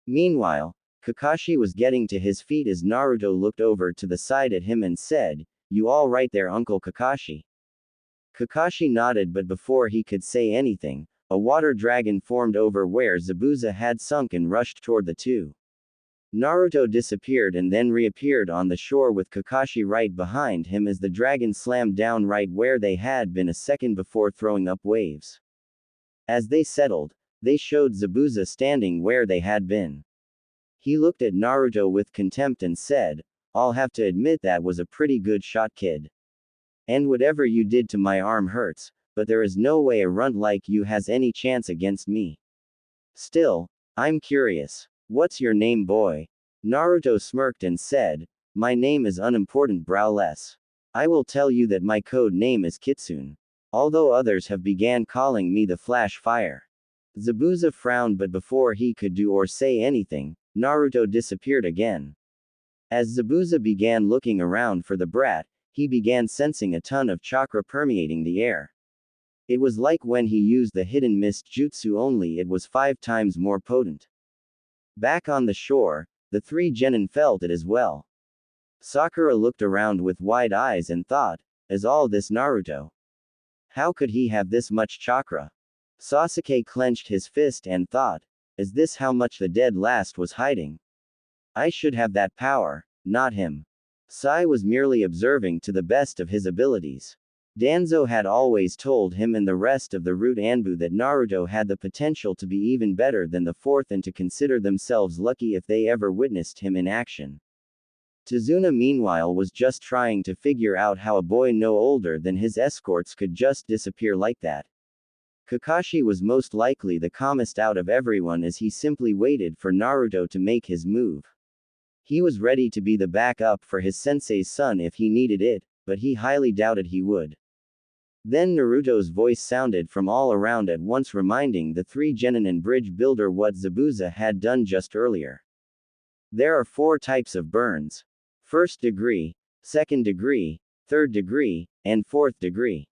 Meanwhile, Kakashi was getting to his feet as Naruto looked over to the side at him and said, "You all right there, Uncle Kakashi?" Kakashi nodded, but before he could say anything, a water dragon formed over where Zabuza had sunk and rushed toward the two. Naruto disappeared and then reappeared on the shore with Kakashi right behind him as the dragon slammed down right where they had been a second before throwing up waves. As they settled, they showed Zabuza standing where they had been. He looked at Naruto with contempt and said, "I'll have to admit that was a pretty good shot, kid. And whatever you did to my arm hurts, but there is no way a runt like you has any chance against me. Still, I'm curious. What's your name, boy?" Naruto smirked and said, "My name is unimportant, browless. I will tell you that my code name is Kitsune. Although others have began calling me the Flash Fire." Zabuza frowned, but before he could do or say anything, Naruto disappeared again. As Zabuza began looking around for the brat, he began sensing a ton of chakra permeating the air. It was like when he used the hidden mist jutsu, only it was 5 times more potent. Back on the shore, the three genin felt it as well. Sakura looked around with wide eyes and thought, "Is all this Naruto? How could he have this much chakra?" Sasuke clenched his fist and thought, "Is this how much the dead last was hiding? I should have that power, not him." Sai was merely observing to the best of his abilities. Danzo had always told him and the rest of the Root Anbu that Naruto had the potential to be even better than the fourth and to consider themselves lucky if they ever witnessed him in action. Tazuna meanwhile was just trying to figure out how a boy no older than his escorts could just disappear like that. Kakashi was most likely the calmest out of everyone as he simply waited for Naruto to make his move. He was ready to be the backup for his sensei's son if he needed it, but he highly doubted he would. Then Naruto's voice sounded from all around at once, reminding the three genin and bridge builder what Zabuza had done just earlier. There are 4 types of burns: 1st degree, 2nd degree, 3rd degree, and 4th degree.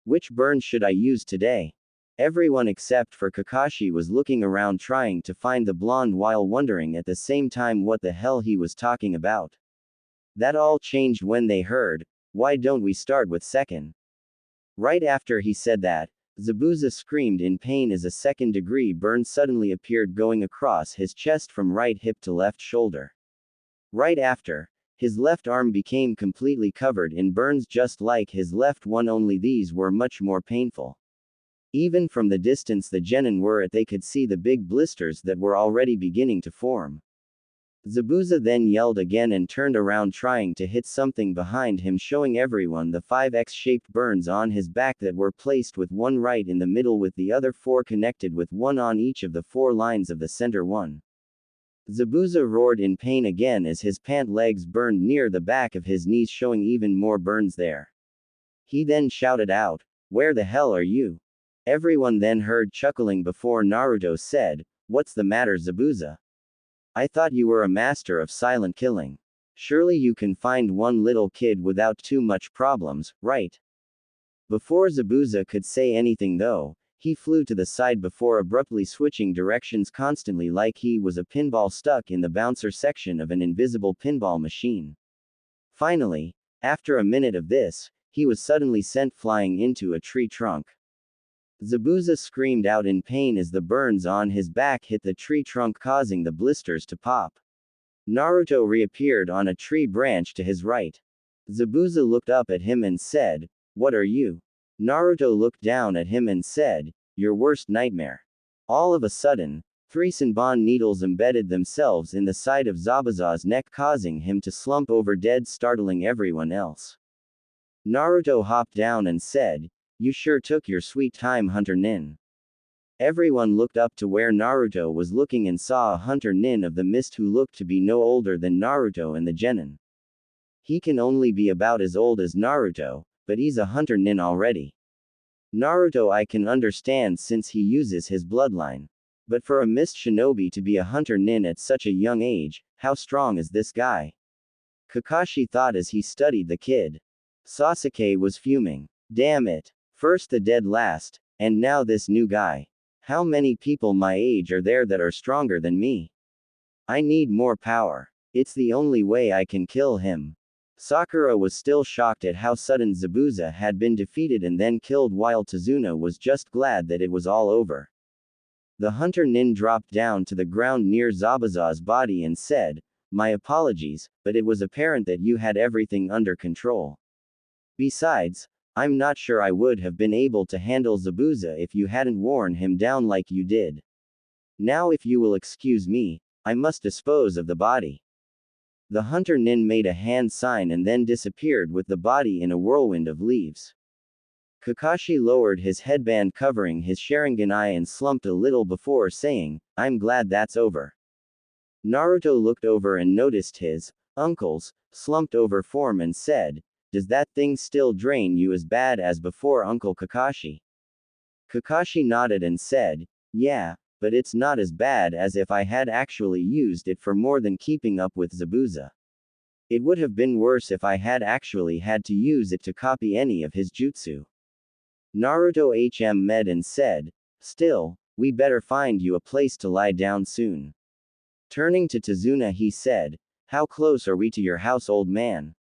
Which burn should I use today? Everyone except for Kakashi was looking around trying to find the blonde while wondering at the same time what the hell he was talking about. That all changed when they heard, "Why don't we start with 2nd?" Right after he said that, Zabuza screamed in pain as a 2nd degree burn suddenly appeared going across his chest from right hip to left shoulder. Right after, his left arm became completely covered in burns just like his left one, only these were much more painful. Even from the distance the genin were at, they could see the big blisters that were already beginning to form. Zabuza then yelled again and turned around trying to hit something behind him, showing everyone the 5 X-shaped burns on his back that were placed with one right in the middle with the other 4 connected with one on each of the 4 lines of the center one. Zabuza roared in pain again as his pant legs burned near the back of his knees, showing even more burns there. He then shouted out, "Where the hell are you?" Everyone then heard chuckling before Naruto said, "What's the matter, Zabuza? I thought you were a master of silent killing. Surely you can find one little kid without too much problems, right?" Before Zabuza could say anything though, he flew to the side before abruptly switching directions constantly like he was a pinball stuck in the bouncer section of an invisible pinball machine. Finally, after a minute of this, he was suddenly sent flying into a tree trunk. Zabuza screamed out in pain as the burns on his back hit the tree trunk, causing the blisters to pop. Naruto reappeared on a tree branch to his right. Zabuza looked up at him and said, "What are you?" Naruto looked down at him and said, "Your worst nightmare." All of a sudden, 3 Senbon needles embedded themselves in the side of Zabuza's neck, causing him to slump over dead, startling everyone else. Naruto hopped down and said, "You sure took your sweet time, Hunter Nin." Everyone looked up to where Naruto was looking and saw a Hunter Nin of the mist who looked to be no older than Naruto and the genin. He can only be about as old as Naruto, but he's a Hunter Nin already. Naruto I can understand since he uses his bloodline. But for a mist shinobi to be a Hunter Nin at such a young age, how strong is this guy? Kakashi thought as he studied the kid. Sasuke was fuming. Damn it. First the dead last, and now this new guy. How many people my age are there that are stronger than me? I need more power. It's the only way I can kill him. Sakura was still shocked at how sudden Zabuza had been defeated and then killed, while Tazuna was just glad that it was all over. The Hunter Nin dropped down to the ground near Zabuza's body and said, "My apologies, but it was apparent that you had everything under control. Besides, I'm not sure I would have been able to handle Zabuza if you hadn't worn him down like you did. Now if you will excuse me, I must dispose of the body." The Hunter Nin made a hand sign and then disappeared with the body in a whirlwind of leaves. Kakashi lowered his headband covering his Sharingan eye and slumped a little before saying, "I'm glad that's over." Naruto looked over and noticed his uncle's slumped over form and said, "Does that thing still drain you as bad as before, Uncle Kakashi?" Kakashi nodded and said, "Yeah, but it's not as bad as if I had actually used it for more than keeping up with Zabuza. It would have been worse if I had actually had to use it to copy any of his jutsu." Naruto med and said, "Still, we better find you a place to lie down soon." Turning to Tazuna he said, "How close are we to your house, old man?"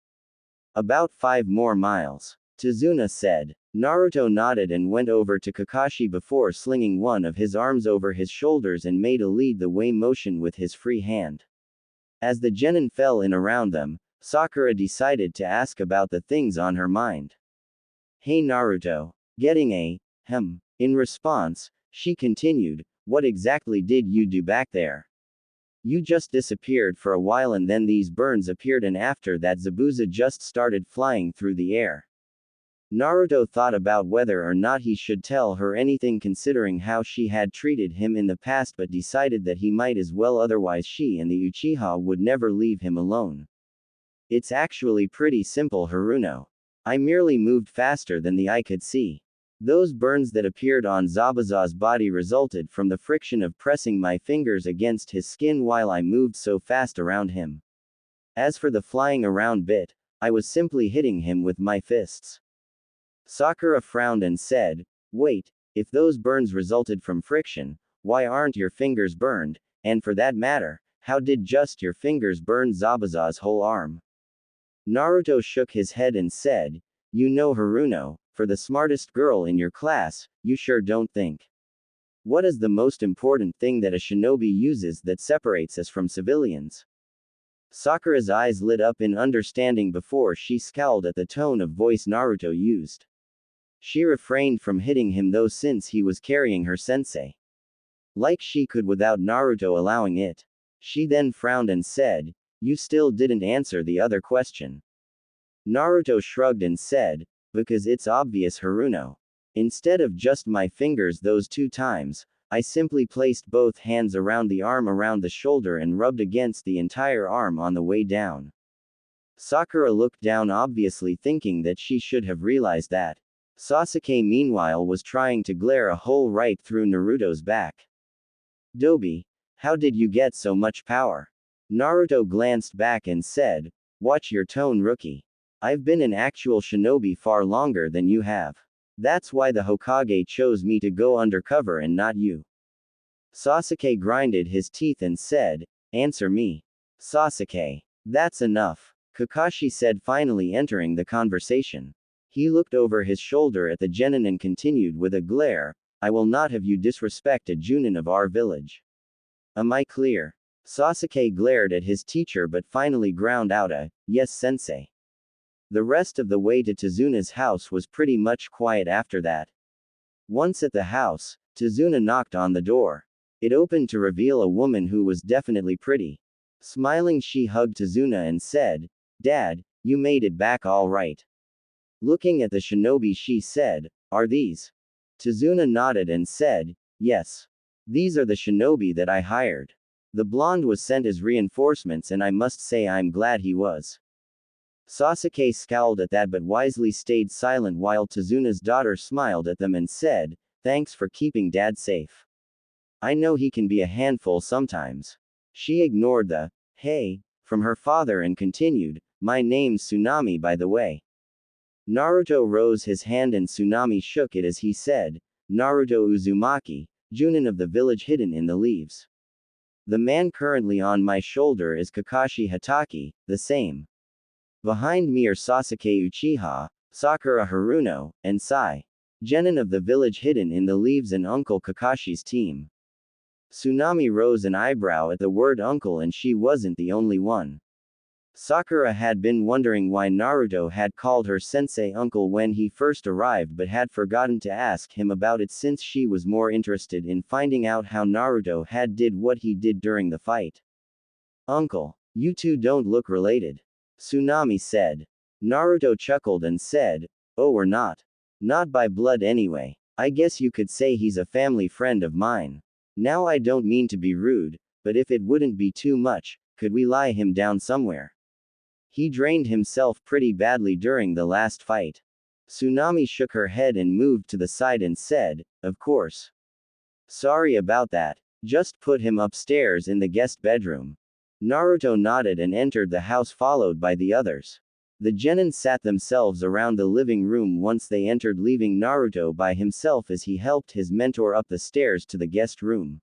"About 5 more miles. Tazuna said. Naruto nodded and went over to Kakashi before slinging one of his arms over his shoulders and made a lead-the-way motion with his free hand. As the genin fell in around them, Sakura decided to ask about the things on her mind. "Hey Naruto. Getting a In response, she continued, "What exactly did you do back there? You just disappeared for a while and then these burns appeared and after that Zabuza just started flying through the air." Naruto thought about whether or not he should tell her anything considering how she had treated him in the past, but decided that he might as well, otherwise she and the Uchiha would never leave him alone. "It's actually pretty simple, Haruno. I merely moved faster than the eye could see. Those burns that appeared on Zabuza's body resulted from the friction of pressing my fingers against his skin while I moved so fast around him. As for the flying around bit, I was simply hitting him with my fists." Sakura frowned and said, "Wait, if those burns resulted from friction, why aren't your fingers burned, and for that matter, how did just your fingers burn Zabuza's whole arm?" Naruto shook his head and said, "You know Haruno, for the smartest girl in your class, you sure don't think. What is the most important thing that a shinobi uses that separates us from civilians?" Sakura's eyes lit up in understanding before she scowled at the tone of voice Naruto used. She refrained from hitting him though since he was carrying her sensei. Like she could without Naruto allowing it. She then frowned and said, "You still didn't answer the other question." Naruto shrugged and said, "Because it's obvious, Haruno. Instead of just my fingers those 2 times, I simply placed both hands around the arm around the shoulder and rubbed against the entire arm on the way down." Sakura looked down, obviously thinking that she should have realized that. Sasuke meanwhile was trying to glare a hole right through Naruto's back. "Dobi, how did you get so much power?" Naruto glanced back and said, "Watch your tone, rookie. I've been an actual shinobi far longer than you have. That's why the Hokage chose me to go undercover and not you." Sasuke grinded his teeth and said, "Answer me." "Sasuke. That's enough," Kakashi said, finally entering the conversation. He looked over his shoulder at the genin and continued with a glare, "I will not have you disrespect a Junin of our village. Am I clear?" Sasuke glared at his teacher but finally ground out a, "Yes, sensei." The rest of the way to Tazuna's house was pretty much quiet after that. Once at the house, Tazuna knocked on the door. It opened to reveal a woman who was definitely pretty. Smiling, she hugged Tazuna and said, "Dad, you made it back all right." Looking at the shinobi, she said, "Are these?" Tazuna nodded and said, "Yes. These are the shinobi that I hired." The blonde was sent as reinforcements, and I must say I'm glad he was. Sasuke scowled at that but wisely stayed silent while Tazuna's daughter smiled at them and said, "Thanks for keeping Dad safe. I know he can be a handful sometimes." She ignored the, "Hey," from her father and continued, "My name's Tsunami, by the way." Naruto rose his hand and Tsunami shook it as he said, "Naruto Uzumaki, Junin of the village hidden in the leaves. The man currently on my shoulder is Kakashi Hatake, the same. Behind me are Sasuke Uchiha, Sakura Haruno, and Sai Genin of the village hidden in the leaves and Uncle Kakashi's team." Tsunami rose an eyebrow at the word uncle, and she wasn't the only one. Sakura had been wondering why Naruto had called her sensei uncle when he first arrived but had forgotten to ask him about it since she was more interested in finding out how Naruto had did what he did during the fight. "Uncle, you two don't look related," Tsunami said. Naruto chuckled and said, "Oh, we're not. Not by blood anyway. I guess you could say he's a family friend of mine. Now I don't mean to be rude, but if it wouldn't be too much, could we lie him down somewhere? He drained himself pretty badly during the last fight." Tsunami shook her head and moved to the side and said, "Of course. Sorry about that. Just put him upstairs in the guest bedroom." Naruto nodded and entered the house followed by the others. The genin sat themselves around the living room once they entered, leaving Naruto by himself as he helped his mentor up the stairs to the guest room.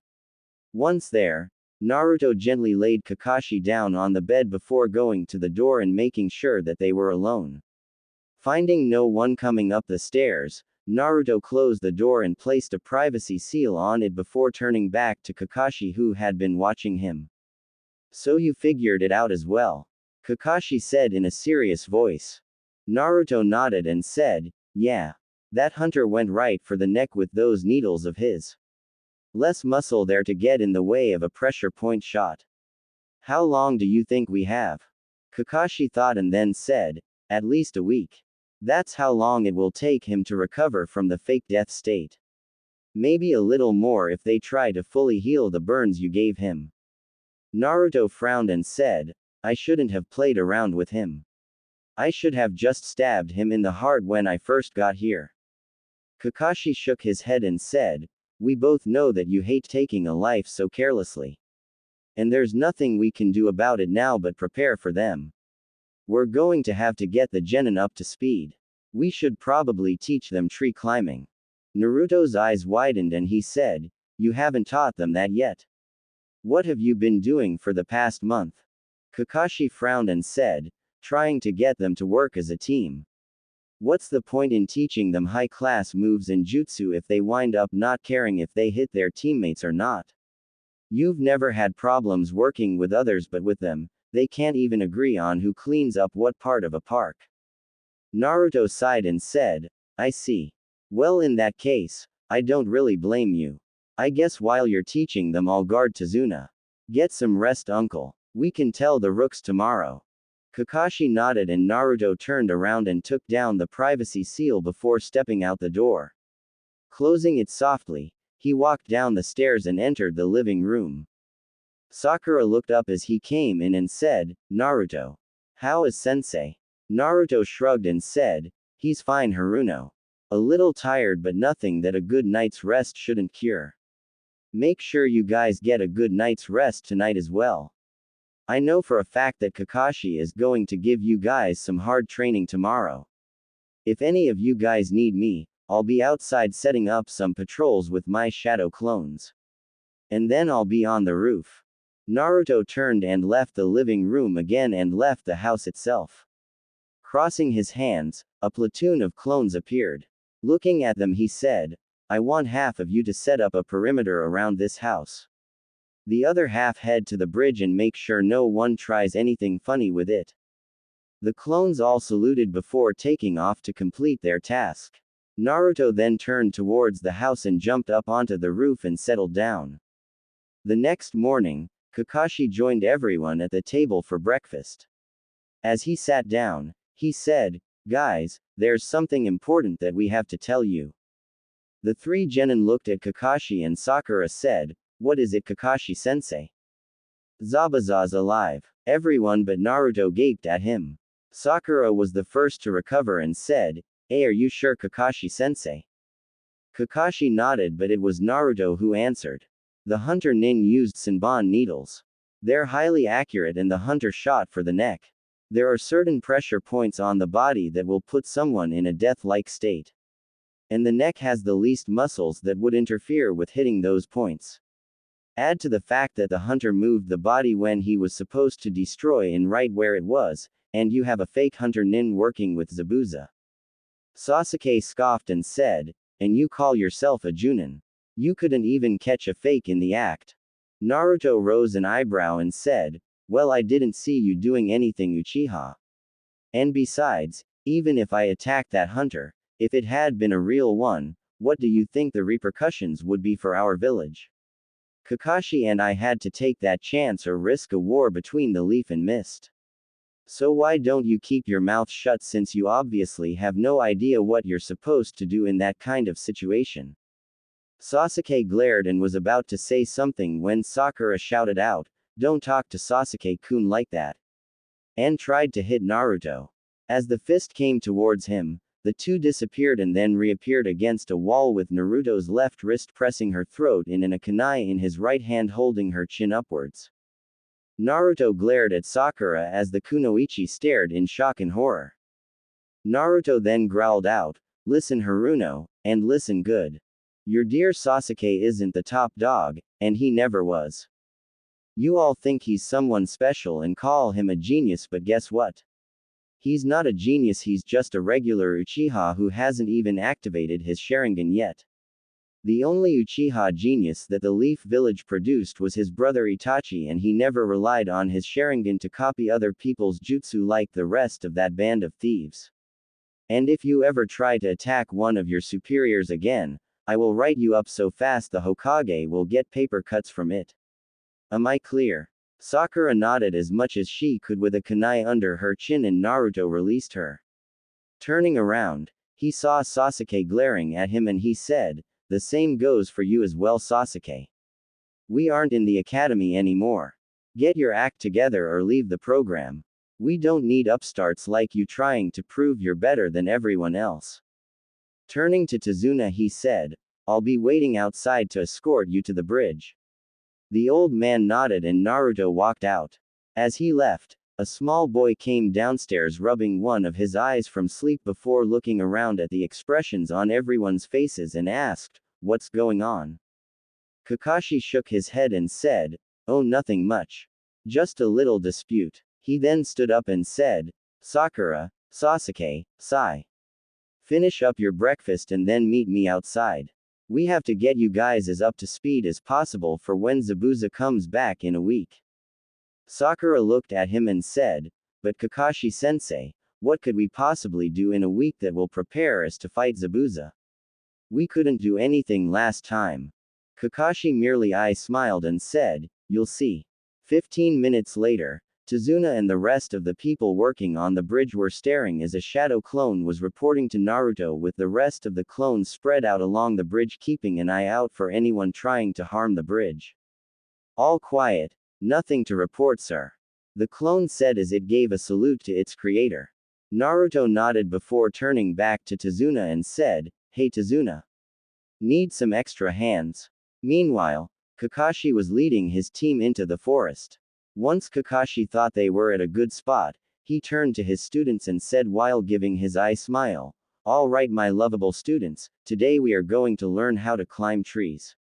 Once there, Naruto gently laid Kakashi down on the bed before going to the door and making sure that they were alone. Finding no one coming up the stairs, Naruto closed the door and placed a privacy seal on it before turning back to Kakashi, who had been watching him. "So you figured it out as well?" Kakashi said in a serious voice. Naruto nodded and said, "Yeah. That hunter went right for the neck with those needles of his. Less muscle there to get in the way of a pressure point shot. How long do you think we have?" Kakashi thought and then said, "At least a week. That's how long it will take him to recover from the fake death state. Maybe a little more if they try to fully heal the burns you gave him." Naruto frowned and said, "I shouldn't have played around with him. I should have just stabbed him in the heart when I first got here." Kakashi shook his head and said, "We both know that you hate taking a life so carelessly. And there's nothing we can do about it now but prepare for them. We're going to have to get the genin up to speed. We should probably teach them tree climbing." Naruto's eyes widened and he said, "You haven't taught them that yet. What have you been doing for the past month?" Kakashi frowned and said, "Trying to get them to work as a team. What's the point in teaching them high-class moves and jutsu if they wind up not caring if they hit their teammates or not? You've never had problems working with others, but with them, they can't even agree on who cleans up what part of a park." Naruto sighed and said, "I see. Well, in that case, I don't really blame you. I guess while you're teaching them, I'll guard Tazuna. Get some rest, uncle. We can tell the rooks tomorrow." Kakashi nodded and Naruto turned around and took down the privacy seal before stepping out the door. Closing it softly, he walked down the stairs and entered the living room. Sakura looked up as he came in and said, "Naruto. How is sensei?" Naruto shrugged and said, "He's fine, Haruno. A little tired, but nothing that a good night's rest shouldn't cure. Make sure you guys get a good night's rest tonight as well. I know for a fact that Kakashi is going to give you guys some hard training tomorrow. If any of you guys need me, I'll be outside setting up some patrols with my shadow clones. And then I'll be on the roof." Naruto turned and left the living room again and left the house itself. Crossing his hands, a platoon of clones appeared. Looking at them, he said, "I want half of you to set up a perimeter around this house. The other half head to the bridge and make sure no one tries anything funny with it." The clones all saluted before taking off to complete their task. Naruto then turned towards the house and jumped up onto the roof and settled down. The next morning, Kakashi joined everyone at the table for breakfast. As he sat down, he said, "Guys, there's something important that we have to tell you." The three genin looked at Kakashi and Sakura said, "What is it, Kakashi-sensei?" "Zabuza's alive." Everyone but Naruto gaped at him. Sakura was the first to recover and said, "Hey, are you sure, Kakashi-sensei?" Kakashi nodded, but it was Naruto who answered. The hunter nin used Senbon needles. They're highly accurate and the hunter shot for the neck. There are certain pressure points on the body that will put someone in a death-like state. And the neck has the least muscles that would interfere with hitting those points. Add to the fact that the hunter moved the body when he was supposed to destroy in right where it was, and you have a fake hunter nin working with Zabuza. Sasuke scoffed and said, "And you call yourself a Junin? You couldn't even catch a fake in the act." Naruto rose an eyebrow and said, "Well, I didn't see you doing anything, Uchiha. And besides, even if I attacked that hunter, if it had been a real one, what do you think the repercussions would be for our village? Kakashi and I had to take that chance or risk a war between the leaf and mist. So why don't you keep your mouth shut, since you obviously have no idea what you're supposed to do in that kind of situation?" Sasuke glared and was about to say something when Sakura shouted out, "Don't talk to Sasuke-kun like that," and tried to hit Naruto. As the fist came towards him, the two disappeared and then reappeared against a wall with Naruto's left wrist pressing her throat in and a kunai in his right hand holding her chin upwards. Naruto glared at Sakura as the kunoichi stared in shock and horror. Naruto then growled out, "Listen, Haruno, and listen good. Your dear Sasuke isn't the top dog, and he never was. You all think he's someone special and call him a genius, but guess what? He's not a genius, he's just a regular Uchiha who hasn't even activated his Sharingan yet. The only Uchiha genius that the Leaf Village produced was his brother Itachi, and he never relied on his Sharingan to copy other people's jutsu like the rest of that band of thieves. And if you ever try to attack one of your superiors again, I will write you up so fast the Hokage will get paper cuts from it. Am I clear?" Sakura nodded as much as she could with a kunai under her chin, and Naruto released her. Turning around, he saw Sasuke glaring at him and he said, "The same goes for you as well, Sasuke. We aren't in the academy anymore. Get your act together or leave the program. We don't need upstarts like you trying to prove you're better than everyone else." Turning to Tazuna, he said, "I'll be waiting outside to escort you to the bridge." The old man nodded and Naruto walked out. As he left, a small boy came downstairs rubbing one of his eyes from sleep before looking around at the expressions on everyone's faces and asked, "What's going on?" Kakashi shook his head and said, "Oh, nothing much. Just a little dispute." He then stood up and said, "Sakura, Sasuke, Sai. Finish up your breakfast and then meet me outside. We have to get you guys as up to speed as possible for when Zabuza comes back in a week." Sakura looked at him and said, "But Kakashi-sensei, what could we possibly do in a week that will prepare us to fight Zabuza? We couldn't do anything last time." Kakashi merely smiled and said, "You'll see." 15 minutes later, Tazuna and the rest of the people working on the bridge were staring as a shadow clone was reporting to Naruto with the rest of the clones spread out along the bridge, keeping an eye out for anyone trying to harm the bridge. "All quiet. Nothing to report, sir," the clone said as it gave a salute to its creator. Naruto nodded before turning back to Tazuna and said, "Hey Tazuna. Need some extra hands?" Meanwhile, Kakashi was leading his team into the forest. Once Kakashi thought they were at a good spot, he turned to his students and said while giving his smile, "All right, my lovable students, today we are going to learn how to climb trees."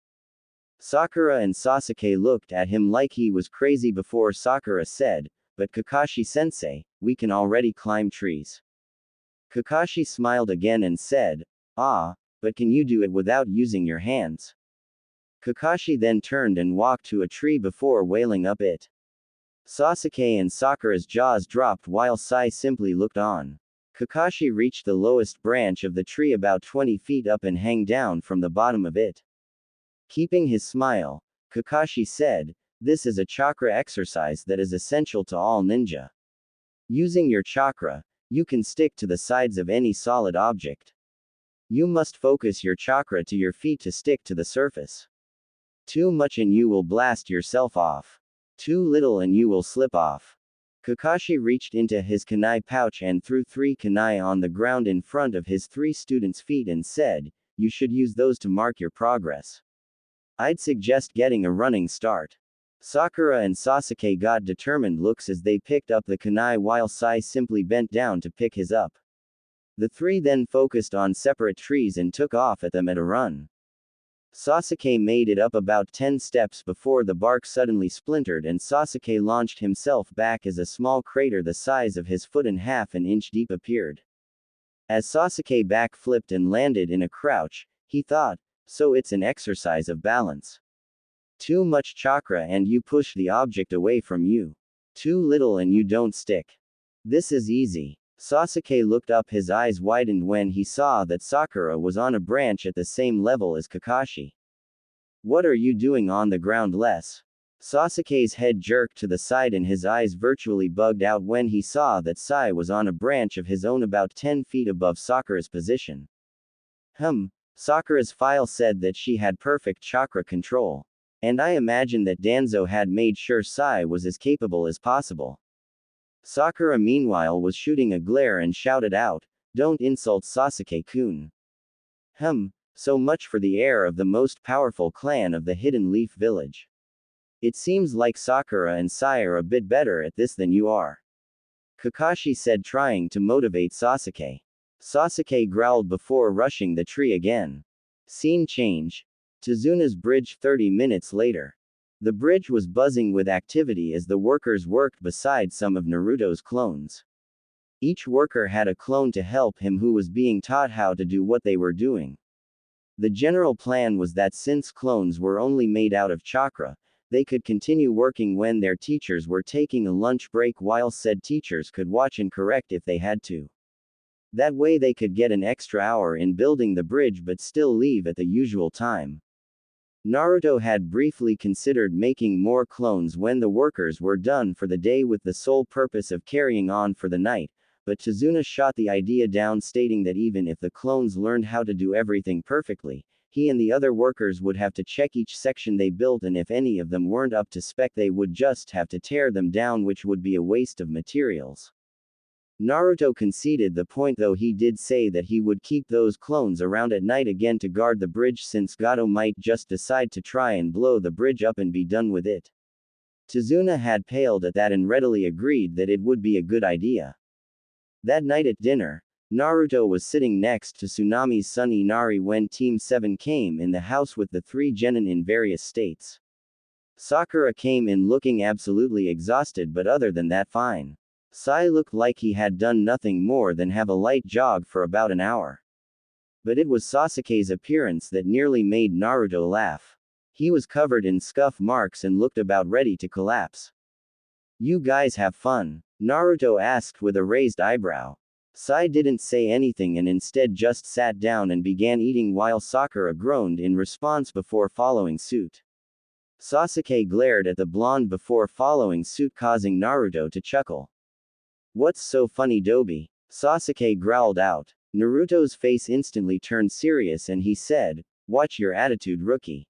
Sakura and Sasuke looked at him like he was crazy before Sakura said, "But Kakashi-sensei, we can already climb trees." Kakashi smiled again and said, "Ah, but can you do it without using your hands?" Kakashi then turned and walked to a tree before wailing up it. Sasuke and Sakura's jaws dropped while Sai simply looked on. Kakashi reached the lowest branch of the tree about 20 feet up and hang down from the bottom of it. Keeping his smile, Kakashi said, this is a chakra exercise that is essential to all ninja. Using your chakra, you can stick to the sides of any solid object. You must focus your chakra to your feet to stick to the surface. Too much and you will blast yourself off. Too little and you will slip off. Kakashi reached into his kunai pouch and threw 3 kunai on the ground in front of his 3 students' feet and said, you should use those to mark your progress. I'd suggest getting a running start. Sakura and Sasuke got determined looks as they picked up the kunai while Sai simply bent down to pick his up. The 3 then focused on separate trees and took off at them at a run. Sasuke made it up about 10 steps before the bark suddenly splintered and Sasuke launched himself back as a small crater the size of his foot and half an inch deep appeared. As Sasuke backflipped and landed in a crouch, he thought, so it's an exercise of balance. Too much chakra and you push the object away from you. Too little and you don't stick. This is easy. Sasuke looked up, his eyes widened when he saw that Sakura was on a branch at the same level as Kakashi. What are you doing on the ground, Les? Sasuke's head jerked to the side and his eyes virtually bugged out when he saw that Sai was on a branch of his own about 10 feet above Sakura's position. Sakura's file said that she had perfect chakra control. And I imagine that Danzo had made sure Sai was as capable as possible. Sakura meanwhile was shooting a glare and shouted out, don't insult Sasuke-kun. So much for the heir of the most powerful clan of the Hidden Leaf Village. It seems like Sakura and Sai are a bit better at this than you are. Kakashi said, trying to motivate Sasuke. Sasuke growled before rushing the tree again. Scene change. Tizuna's bridge 30 minutes later. The bridge was buzzing with activity as the workers worked beside some of Naruto's clones. Each worker had a clone to help him who was being taught how to do what they were doing. The general plan was that since clones were only made out of chakra, they could continue working when their teachers were taking a lunch break while said teachers could watch and correct if they had to. That way they could get an extra hour in building the bridge but still leave at the usual time. Naruto had briefly considered making more clones when the workers were done for the day with the sole purpose of carrying on for the night, but Tizuna shot the idea down, stating that even if the clones learned how to do everything perfectly, he and the other workers would have to check each section they built, and if any of them weren't up to spec they would just have to tear them down, which would be a waste of materials. Naruto conceded the point, though he did say that he would keep those clones around at night again to guard the bridge, since Gato might just decide to try and blow the bridge up and be done with it. Tizuna had paled at that and readily agreed that it would be a good idea. That night at dinner, Naruto was sitting next to Tsunami's son Inari when Team 7 came in the house with the 3 genin in various states. Sakura came in looking absolutely exhausted, but other than that fine. Sai looked like he had done nothing more than have a light jog for about an hour. But it was Sasuke's appearance that nearly made Naruto laugh. He was covered in scuff marks and looked about ready to collapse. You guys have fun? Naruto asked with a raised eyebrow. Sai didn't say anything and instead just sat down and began eating while Sakura groaned in response before following suit. Sasuke glared at the blonde before following suit, causing Naruto to chuckle. What's so funny, Dobi? Sasuke growled out. Naruto's face instantly turned serious and he said, watch your attitude, rookie.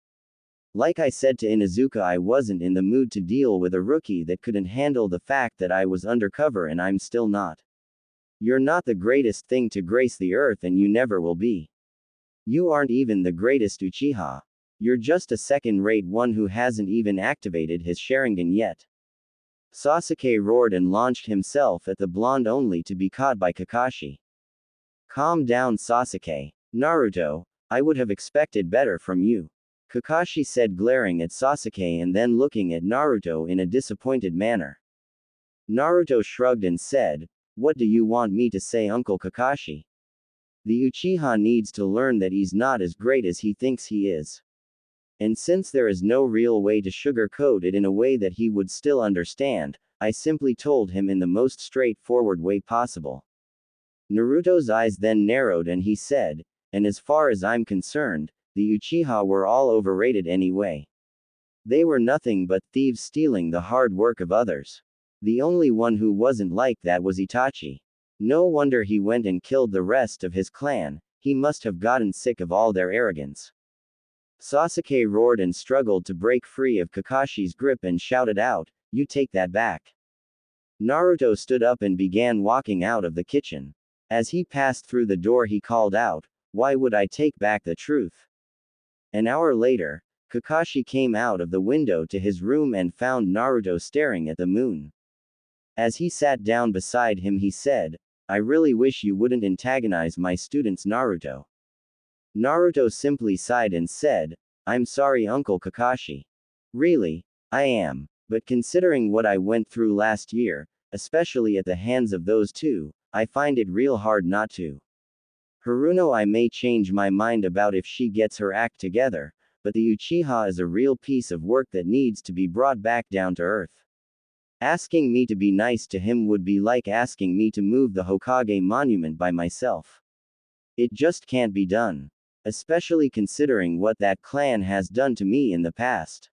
Like I said to Inuzuka, I wasn't in the mood to deal with a rookie that couldn't handle the fact that I was undercover, and I'm still not. You're not the greatest thing to grace the earth and you never will be. You aren't even the greatest Uchiha. You're just a second-rate one who hasn't even activated his Sharingan yet. Sasuke roared and launched himself at the blonde only to be caught by Kakashi. Calm down, Sasuke. Naruto, I would have expected better from you. Kakashi said, glaring at Sasuke and then looking at Naruto in a disappointed manner. Naruto shrugged and said, what do you want me to say, Uncle Kakashi? The Uchiha needs to learn that he's not as great as he thinks he is. And since there is no real way to sugarcoat it in a way that he would still understand, I simply told him in the most straightforward way possible. Naruto's eyes then narrowed and he said, and as far as I'm concerned, the Uchiha were all overrated anyway. They were nothing but thieves stealing the hard work of others. The only one who wasn't like that was Itachi. No wonder he went and killed the rest of his clan, he must have gotten sick of all their arrogance. Sasuke roared and struggled to break free of Kakashi's grip and shouted out, "You take that back." Naruto stood up and began walking out of the kitchen. As he passed through the door he called out, "Why would I take back the truth?" An hour later, Kakashi came out of the window to his room and found Naruto staring at the moon. As he sat down beside him he said, "I really wish you wouldn't antagonize my students, Naruto." Naruto simply sighed and said, "I'm sorry, Uncle Kakashi. Really, I am. But considering what I went through last year, especially at the hands of those two, I find it real hard not to. Haruno, I may change my mind about if she gets her act together, but the Uchiha is a real piece of work that needs to be brought back down to earth. Asking me to be nice to him would be like asking me to move the Hokage monument by myself. It just can't be done. Especially considering what that clan has done to me in the past."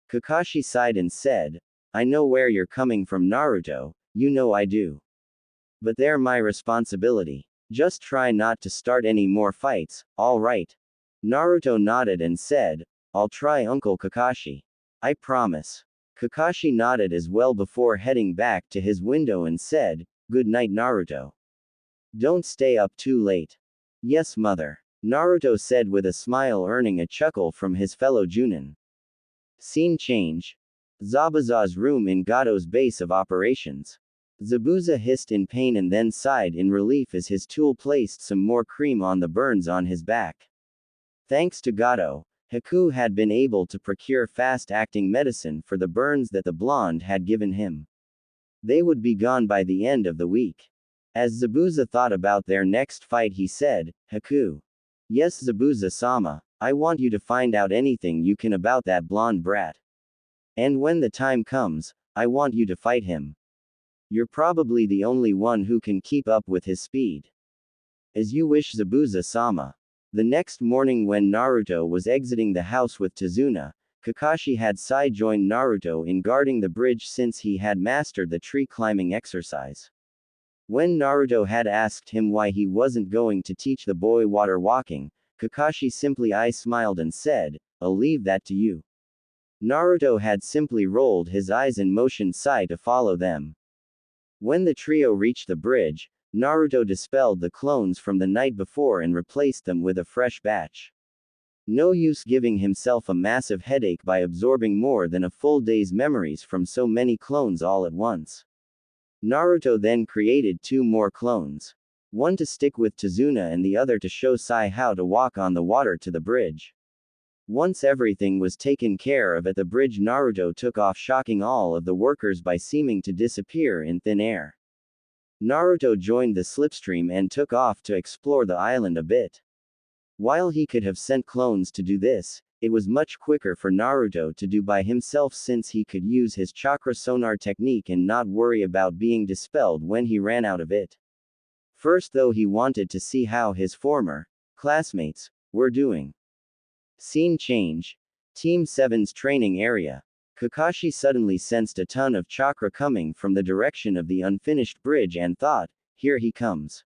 Kakashi sighed and said, "I know where you're coming from, Naruto, you know I do. But they're my responsibility. Just try not to start any more fights, alright?" Naruto nodded and said, "I'll try, Uncle Kakashi. I promise." Kakashi nodded as well before heading back to his window and said, "Good night, Naruto. Don't stay up too late." "Yes, mother," Naruto said with a smile, earning a chuckle from his fellow Junin. Scene change. Zabuza's room in Gato's base of operations. Zabuza hissed in pain and then sighed in relief as his tool placed some more cream on the burns on his back. Thanks to Gato, Haku had been able to procure fast-acting medicine for the burns that the blonde had given him. They would be gone by the end of the week. As Zabuza thought about their next fight he said, "Haku. Yes, Zabuza-sama, I want you to find out anything you can about that blonde brat. And when the time comes, I want you to fight him. You're probably the only one who can keep up with his speed." "As you wish, Zabuza-sama." The next morning when Naruto was exiting the house with Tazuna, Kakashi had Sai join Naruto in guarding the bridge since he had mastered the tree climbing exercise. When Naruto had asked him why he wasn't going to teach the boy water walking, Kakashi simply smiled and said, "I'll leave that to you." Naruto had simply rolled his eyes and motioned Sai to follow them. When the trio reached the bridge, Naruto dispelled the clones from the night before and replaced them with a fresh batch. No use giving himself a massive headache by absorbing more than a full day's memories from so many clones all at once. Naruto then created 2 more clones. One to stick with Tazuna and the other to show Sai how to walk on the water to the bridge. Once everything was taken care of at the bridge, Naruto took off, shocking all of the workers by seeming to disappear in thin air. Naruto joined the slipstream and took off to explore the island a bit. While he could have sent clones to do this, it was much quicker for Naruto to do by himself since he could use his chakra sonar technique and not worry about being dispelled when he ran out of it. First though, he wanted to see how his former classmates were doing. Scene change. Team 7's training area. Kakashi suddenly sensed a ton of chakra coming from the direction of the unfinished bridge and thought, "Here he comes."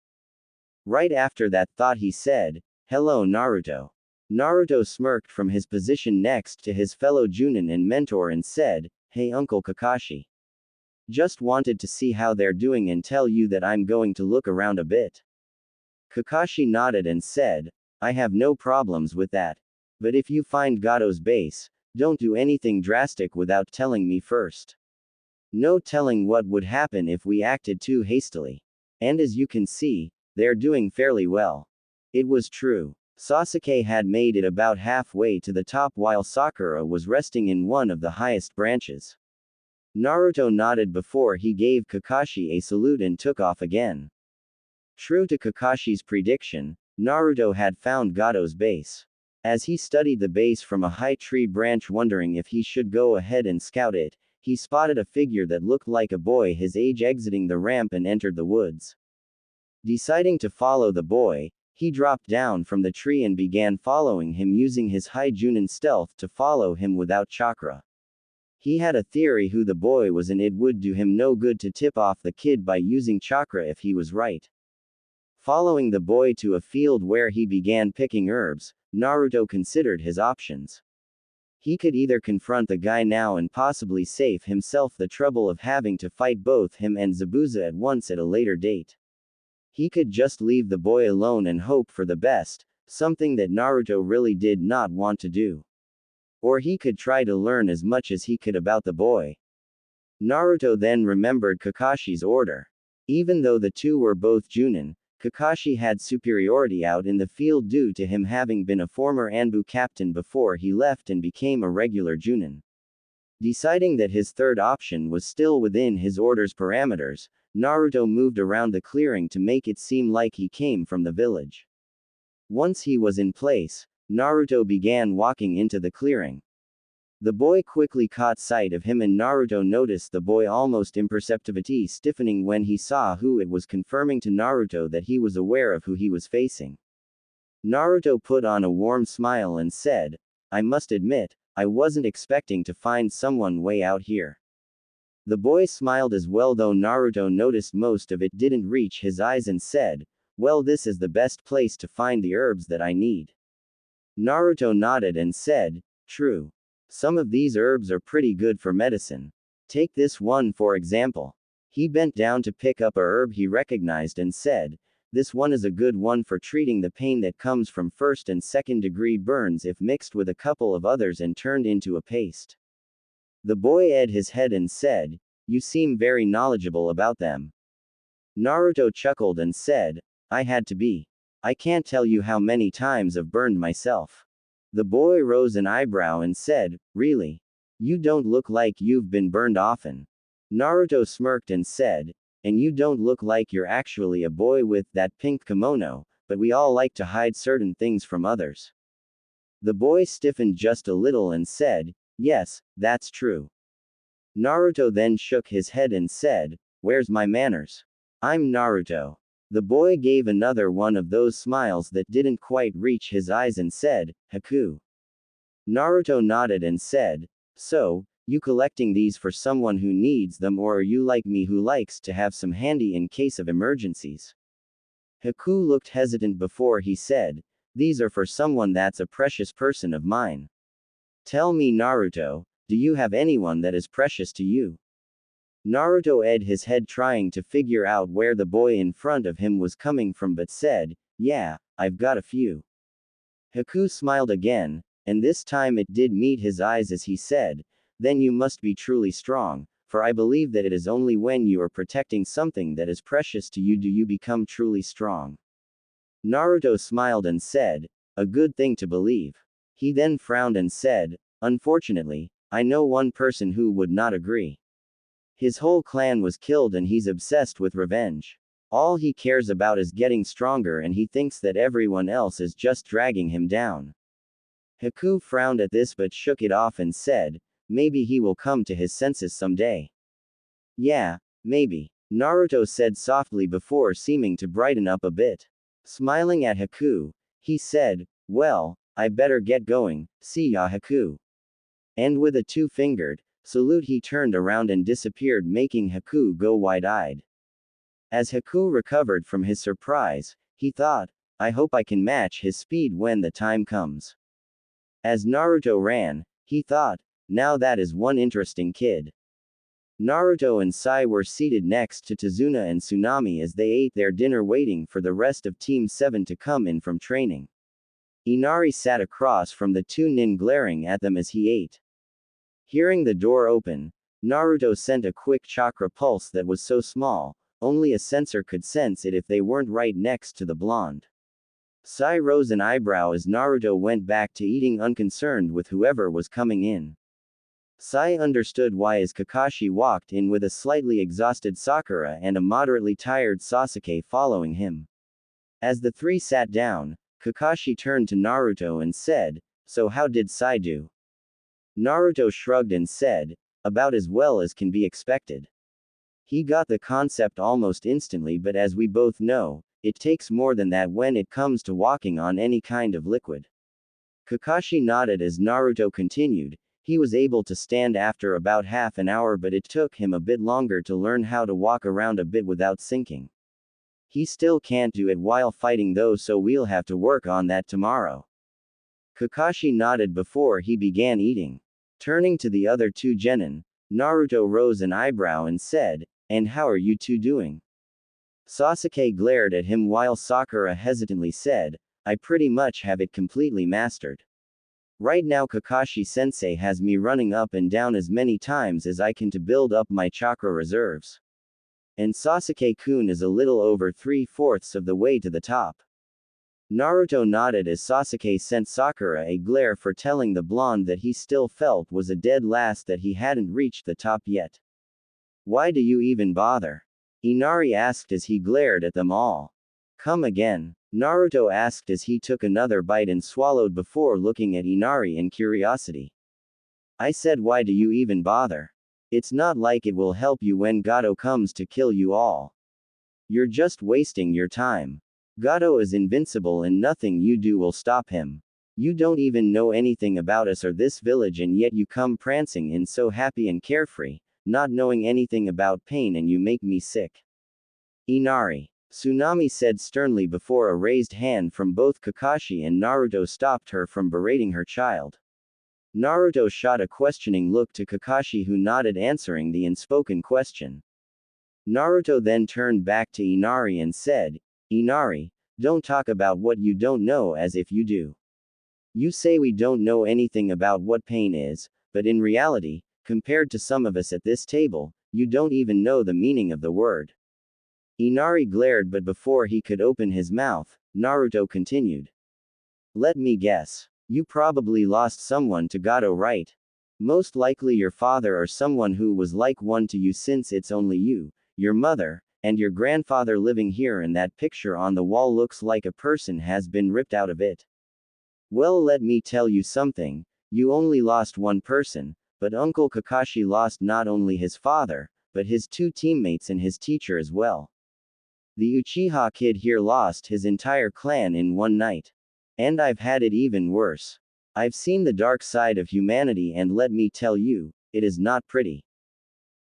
Right after that thought he said, "Hello, Naruto." Naruto smirked from his position next to his fellow Junin and mentor and said, "Hey Uncle Kakashi. Just wanted to see how they're doing and tell you that I'm going to look around a bit." Kakashi nodded and said, "I have no problems with that. But if you find Gato's base, don't do anything drastic without telling me first. No telling what would happen if we acted too hastily. And as you can see, they're doing fairly well." It was true. Sasuke had made it about halfway to the top while Sakura was resting in one of the highest branches. Naruto nodded before he gave Kakashi a salute and took off again. True to Kakashi's prediction, Naruto had found Gato's base. As he studied the base from a high tree branch wondering if he should go ahead and scout it, he spotted a figure that looked like a boy his age exiting the ramp and entered the woods. Deciding to follow the boy, He dropped down from the tree and began following him using his high Junin stealth to follow him without chakra. He had a theory who the boy was and it would do him no good to tip off the kid by using chakra if he was right. Following the boy to a field where he began picking herbs, Naruto considered his options. He could either confront the guy now and possibly save himself the trouble of having to fight both him and Zabuza at once at a later date. He could just leave the boy alone and hope for the best, something that Naruto really did not want to do. Or he could try to learn as much as he could about the boy. Naruto then remembered Kakashi's order. Even though the two were both Junin, Kakashi had superiority out in the field due to him having been a former Anbu captain before he left and became a regular Junin. Deciding that his third option was still within his order's parameters, Naruto moved around the clearing to make it seem like he came from the village. Once he was in place, Naruto began walking into the clearing. The boy quickly caught sight of him and Naruto noticed the boy almost imperceptibly stiffening when he saw who it was, confirming to Naruto that he was aware of who he was facing. Naruto put on a warm smile and said, "I must admit, I wasn't expecting to find someone way out here." The boy smiled as well, though Naruto noticed most of it didn't reach his eyes, and said, "Well, this is the best place to find the herbs that I need." Naruto nodded and said, "True. Some of these herbs are pretty good for medicine. Take this one for example." He bent down to pick up a herb he recognized and said, "This one is a good one for treating the pain that comes from first and second degree burns if mixed with a couple of others and turned into a paste." The boy eyed his head and said, "You seem very knowledgeable about them." Naruto chuckled and said, "I had to be. I can't tell you how many times I've burned myself." The boy rose an eyebrow and said, "Really? You don't look like you've been burned often." Naruto smirked and said, "And you don't look like you're actually a boy with that pink kimono, but we all like to hide certain things from others." The boy stiffened just a little and said, "Yes, that's true." Naruto then shook his head and said, "Where's my manners? I'm Naruto." The boy gave another one of those smiles that didn't quite reach his eyes and said, "Haku." Naruto nodded and said, "So, you collecting these for someone who needs them, or are you like me who likes to have some handy in case of emergencies?" Haku looked hesitant before he said, "These are for someone that's a precious person of mine." "Tell me, Naruto, do you have anyone that is precious to you?" Naruto eyed his head trying to figure out where the boy in front of him was coming from, but said, "Yeah, I've got a few." Haku smiled again, and this time it did meet his eyes as he said, "Then you must be truly strong, for I believe that it is only when you are protecting something that is precious to you do you become truly strong." Naruto smiled and said, "A good thing to believe." He then frowned and said, "Unfortunately, I know one person who would not agree. His whole clan was killed and he's obsessed with revenge. All he cares about is getting stronger and he thinks that everyone else is just dragging him down." Haku frowned at this but shook it off and said, "Maybe he will come to his senses someday." "Yeah, maybe," Naruto said softly before seeming to brighten up a bit. Smiling at Haku, he said, "Well, I better get going, see ya Haku." And with a two-fingered salute he turned around and disappeared, making Haku go wide-eyed. As Haku recovered from his surprise, he thought, "I hope I can match his speed when the time comes." As Naruto ran, he thought, "Now that is one interesting kid." Naruto and Sai were seated next to Tazuna and Tsunami as they ate their dinner waiting for the rest of Team 7 to come in from training. Inari sat across from the two nin glaring at them as he ate. Hearing the door open, Naruto sent a quick chakra pulse that was so small, only a sensor could sense it if they weren't right next to the blonde. Sai rose an eyebrow as Naruto went back to eating, unconcerned with whoever was coming in. Sai understood why as Kakashi walked in with a slightly exhausted Sakura and a moderately tired Sasuke following him. As the three sat down, Kakashi turned to Naruto and said, "So how did Sai do?" Naruto shrugged and said, "About as well as can be expected. He got the concept almost instantly, but as we both know, it takes more than that when it comes to walking on any kind of liquid. Kakashi nodded as Naruto continued. He was able to stand after about half an hour, but it took him a bit longer to learn how to walk around a bit without sinking. He still can't do it while fighting though, so we'll have to work on that tomorrow. Kakashi nodded before he began eating. Turning to the other two genin, Naruto rose an eyebrow and said, "And how are you two doing?" Sasuke glared at him while Sakura hesitantly said, "I pretty much have it completely mastered. Right now Kakashi-sensei has me running up and down as many times as I can to build up my chakra reserves. And Sasuke-kun is a little over 3/4 of the way to the top." Naruto nodded as Sasuke sent Sakura a glare for telling the blonde that he still felt was a dead last, that he hadn't reached the top yet. "Why do you even bother?" Inari asked as he glared at them all. "Come again?" Naruto asked as he took another bite and swallowed before looking at Inari in curiosity. "I said, why do you even bother? It's not like it will help you when Gato comes to kill you all. You're just wasting your time. Gato is invincible and nothing you do will stop him. You don't even know anything about us or this village, and yet you come prancing in so happy and carefree, not knowing anything about pain, and you make me sick." "Inari," Tsunami said sternly before a raised hand from both Kakashi and Naruto stopped her from berating her child. Naruto shot a questioning look to Kakashi, who nodded, answering the unspoken question. Naruto then turned back to Inari and said, "Inari, don't talk about what you don't know as if you do. You say we don't know anything about what pain is, but in reality, compared to some of us at this table, you don't even know the meaning of the word." Inari glared, but before he could open his mouth, Naruto continued. "Let me guess. You probably lost someone to Gato, right? Most likely your father or someone who was like one to you, since it's only you, your mother, and your grandfather living here, and that picture on the wall looks like a person has been ripped out of it. Well, let me tell you something, you only lost one person, but Uncle Kakashi lost not only his father, but his two teammates and his teacher as well. The Uchiha kid here lost his entire clan in one night. And I've had it even worse. I've seen the dark side of humanity, and let me tell you, it is not pretty.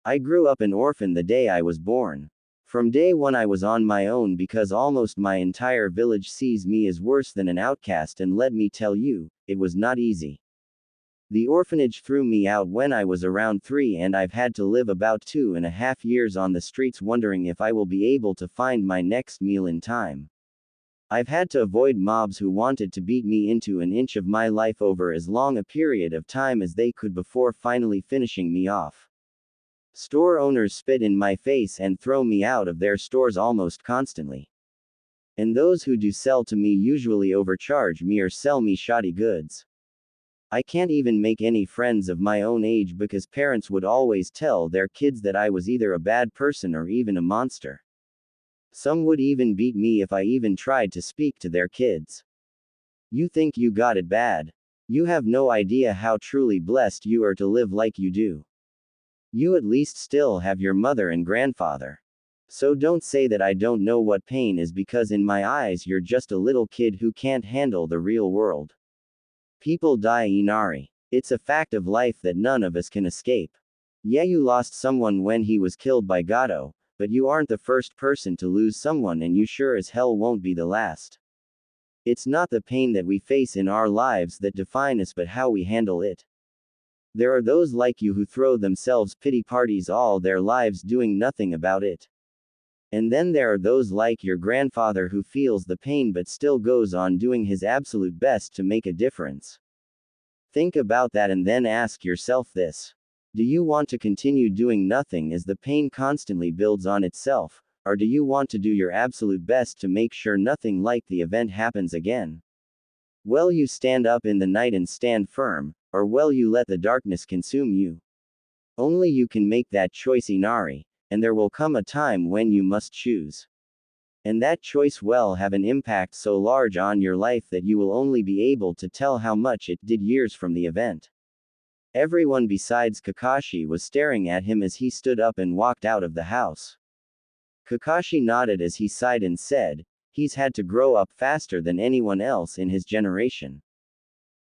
I grew up an orphan the day I was born. From day one I was on my own because almost my entire village sees me as worse than an outcast, and let me tell you, it was not easy. The orphanage threw me out when I was around 3, and I've had to live about 2.5 years on the streets wondering if I will be able to find my next meal in time. I've had to avoid mobs who wanted to beat me into an inch of my life over as long a period of time as they could before finally finishing me off. Store owners spit in my face and throw me out of their stores almost constantly. And those who do sell to me usually overcharge me or sell me shoddy goods. I can't even make any friends of my own age because parents would always tell their kids that I was either a bad person or even a monster. Some would even beat me if I even tried to speak to their kids. You think you got it bad? You have no idea how truly blessed you are to live like you do. You at least still have your mother and grandfather. So don't say that I don't know what pain is, because in my eyes you're just a little kid who can't handle the real world. People die, Inari. It's a fact of life that none of us can escape. Yeah, you lost someone when he was killed by Gato, but you aren't the first person to lose someone, and you sure as hell won't be the last. It's not the pain that we face in our lives that define us, but how we handle it. There are those like you who throw themselves pity parties all their lives doing nothing about it. And then there are those like your grandfather who feels the pain but still goes on doing his absolute best to make a difference. Think about that and then ask yourself this. Do you want to continue doing nothing as the pain constantly builds on itself, or do you want to do your absolute best to make sure nothing like the event happens again? Will you stand up in the night and stand firm, or will you let the darkness consume you? Only you can make that choice, Inari, and there will come a time when you must choose. And that choice will have an impact so large on your life that you will only be able to tell how much it did years from the event. Everyone besides Kakashi was staring at him as he stood up and walked out of the house. Kakashi nodded as he sighed and said, He's had to grow up faster than anyone else in his generation.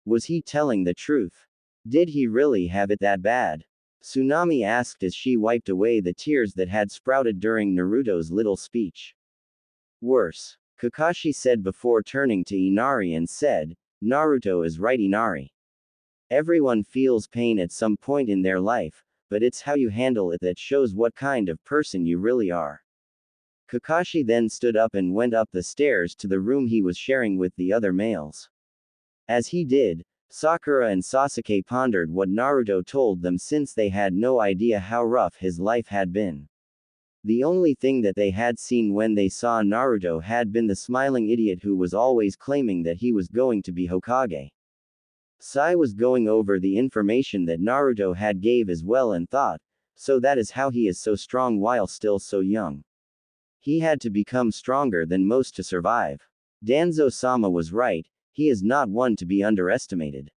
Was he telling the truth? Did he really have it that bad? Tsunami asked as she wiped away the tears that had sprouted during Naruto's little speech. Worse, Kakashi said before turning to Inari and said, Naruto is right, Inari. Everyone feels pain at some point in their life, but it's how you handle it that shows what kind of person you really are. Kakashi then stood up and went up the stairs to the room he was sharing with the other males. As he did, Sakura and Sasuke pondered what Naruto told them since they had no idea how rough his life had been. The only thing that they had seen when they saw Naruto had been the smiling idiot who was always claiming that he was going to be Hokage. Sai was going over the information that Naruto had gave as well and thought, so that is how he is so strong while still so young. He had to become stronger than most to survive. Danzo-sama was right, he is not one to be underestimated.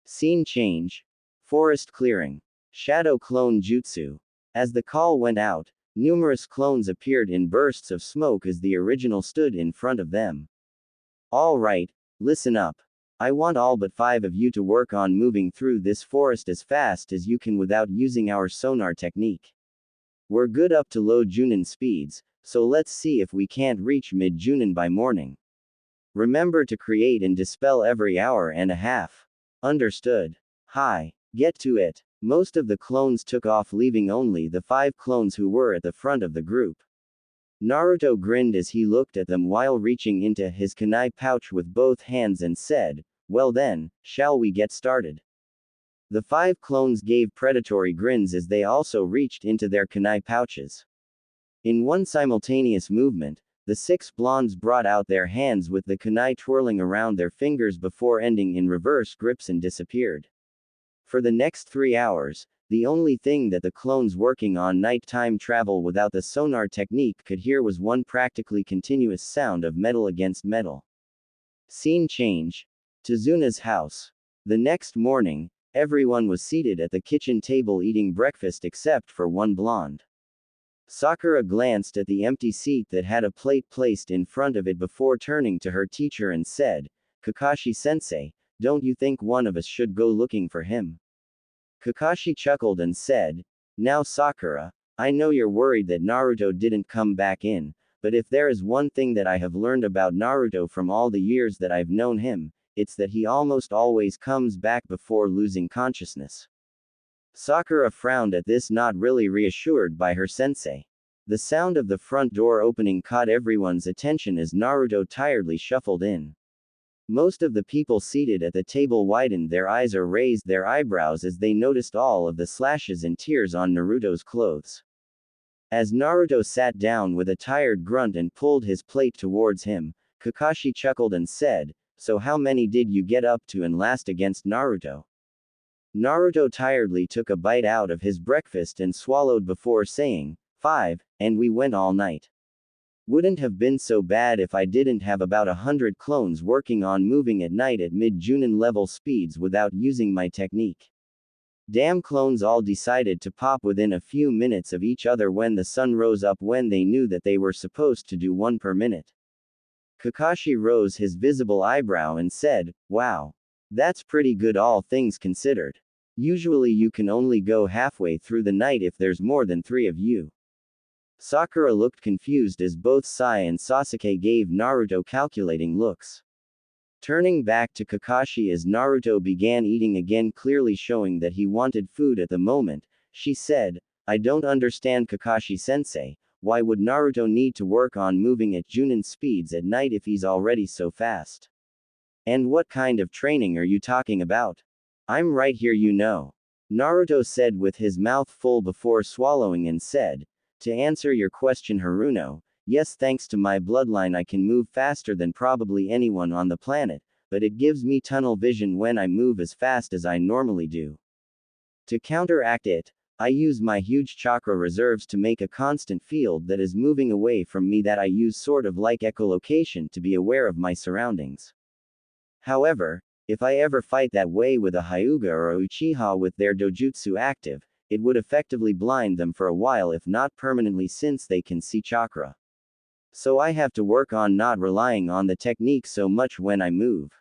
Scene change. Forest clearing. Shadow clone jutsu. As the call went out, numerous clones appeared in bursts of smoke as the original stood in front of them. All right, listen up. I want all but 5 of you to work on moving through this forest as fast as you can without using our sonar technique. We're good up to low Junin speeds, so let's see if we can't reach mid-Junin by morning. Remember to create and dispel every hour and a half. Understood. Hi. Get to it. Most of the clones took off, leaving only the 5 clones who were at the front of the group. Naruto grinned as he looked at them while reaching into his kunai pouch with both hands and said, well then, shall we get started? The 5 clones gave predatory grins as they also reached into their kunai pouches. In one simultaneous movement, the 6 blondes brought out their hands with the kunai twirling around their fingers before ending in reverse grips and disappeared. For the next 3 hours, the only thing that the clones working on nighttime travel without the sonar technique could hear was one practically continuous sound of metal against metal. Scene change. Tazuna's house. The next morning, everyone was seated at the kitchen table eating breakfast except for one blonde. Sakura glanced at the empty seat that had a plate placed in front of it before turning to her teacher and said, Kakashi-sensei, don't you think one of us should go looking for him? Kakashi chuckled and said, now Sakura, I know you're worried that Naruto didn't come back in, but if there is one thing that I have learned about Naruto from all the years that I've known him, it's that he almost always comes back before losing consciousness. Sakura frowned at this, not really reassured by her sensei. The sound of the front door opening caught everyone's attention as Naruto tiredly shuffled in. Most of the people seated at the table widened their eyes or raised their eyebrows as they noticed all of the slashes and tears on Naruto's clothes. As Naruto sat down with a tired grunt and pulled his plate towards him, Kakashi chuckled and said, so how many did you get up to and last against Naruto? Naruto tiredly took a bite out of his breakfast and swallowed before saying, 5, and we went all night. Wouldn't have been so bad if I didn't have about 100 clones working on moving at night at mid-Junin level speeds without using my technique. Damn, clones all decided to pop within a few minutes of each other when the sun rose up when they knew that they were supposed to do 1 per minute. Kakashi rose his visible eyebrow and said, wow. That's pretty good all things considered. Usually you can only go halfway through the night if there's more than 3 of you. Sakura looked confused as both Sai and Sasuke gave Naruto calculating looks. Turning back to Kakashi as Naruto began eating again, clearly showing that he wanted food at the moment, she said, I don't understand, Kakashi-sensei, why would Naruto need to work on moving at Junin speeds at night if he's already so fast? And what kind of training are you talking about? I'm right here, you know. Naruto said with his mouth full before swallowing and said, to answer your question, Haruno, yes, thanks to my bloodline I can move faster than probably anyone on the planet, but it gives me tunnel vision when I move as fast as I normally do. To counteract it, I use my huge chakra reserves to make a constant field that is moving away from me that I use sort of like echolocation to be aware of my surroundings. However, if I ever fight that way with a Hyuga or a Uchiha with their dojutsu active, it would effectively blind them for a while if not permanently, since they can see chakra. So I have to work on not relying on the technique so much when I move.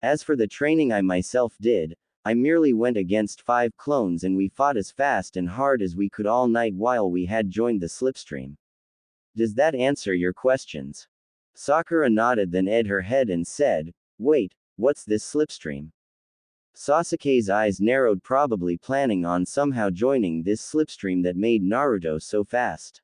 As for the training I myself did, I merely went against 5 clones and we fought as fast and hard as we could all night while we had joined the slipstream. Does that answer your questions? Sakura nodded, then edged her head and said, "Wait, what's this slipstream?" Sasuke's eyes narrowed, probably planning on somehow joining this slipstream that made Naruto so fast.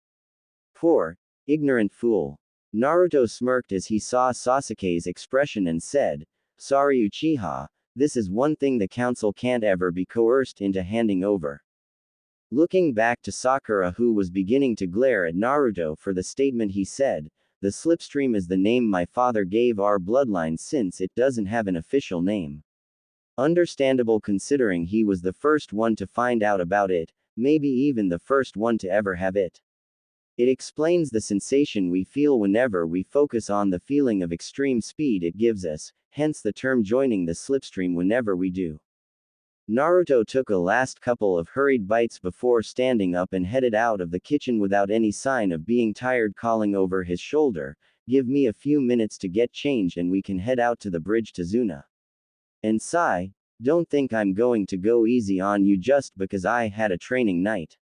Poor, ignorant fool. Naruto smirked as he saw Sasuke's expression and said, "Sorry Uchiha, this is one thing the council can't ever be coerced into handing over." Looking back to Sakura, who was beginning to glare at Naruto for the statement, he said, "The slipstream is the name my father gave our bloodline since it doesn't have an official name." Understandable, considering he was the first one to find out about it, maybe even the first one to ever have it. It explains the sensation we feel whenever we focus on the feeling of extreme speed it gives us, hence the term joining the slipstream whenever we do. Naruto took a last couple of hurried bites before standing up and headed out of the kitchen without any sign of being tired, calling over his shoulder, "Give me a few minutes to get changed and we can head out to the bridge to Zuna. And Sai, don't think I'm going to go easy on you just because I had a training night.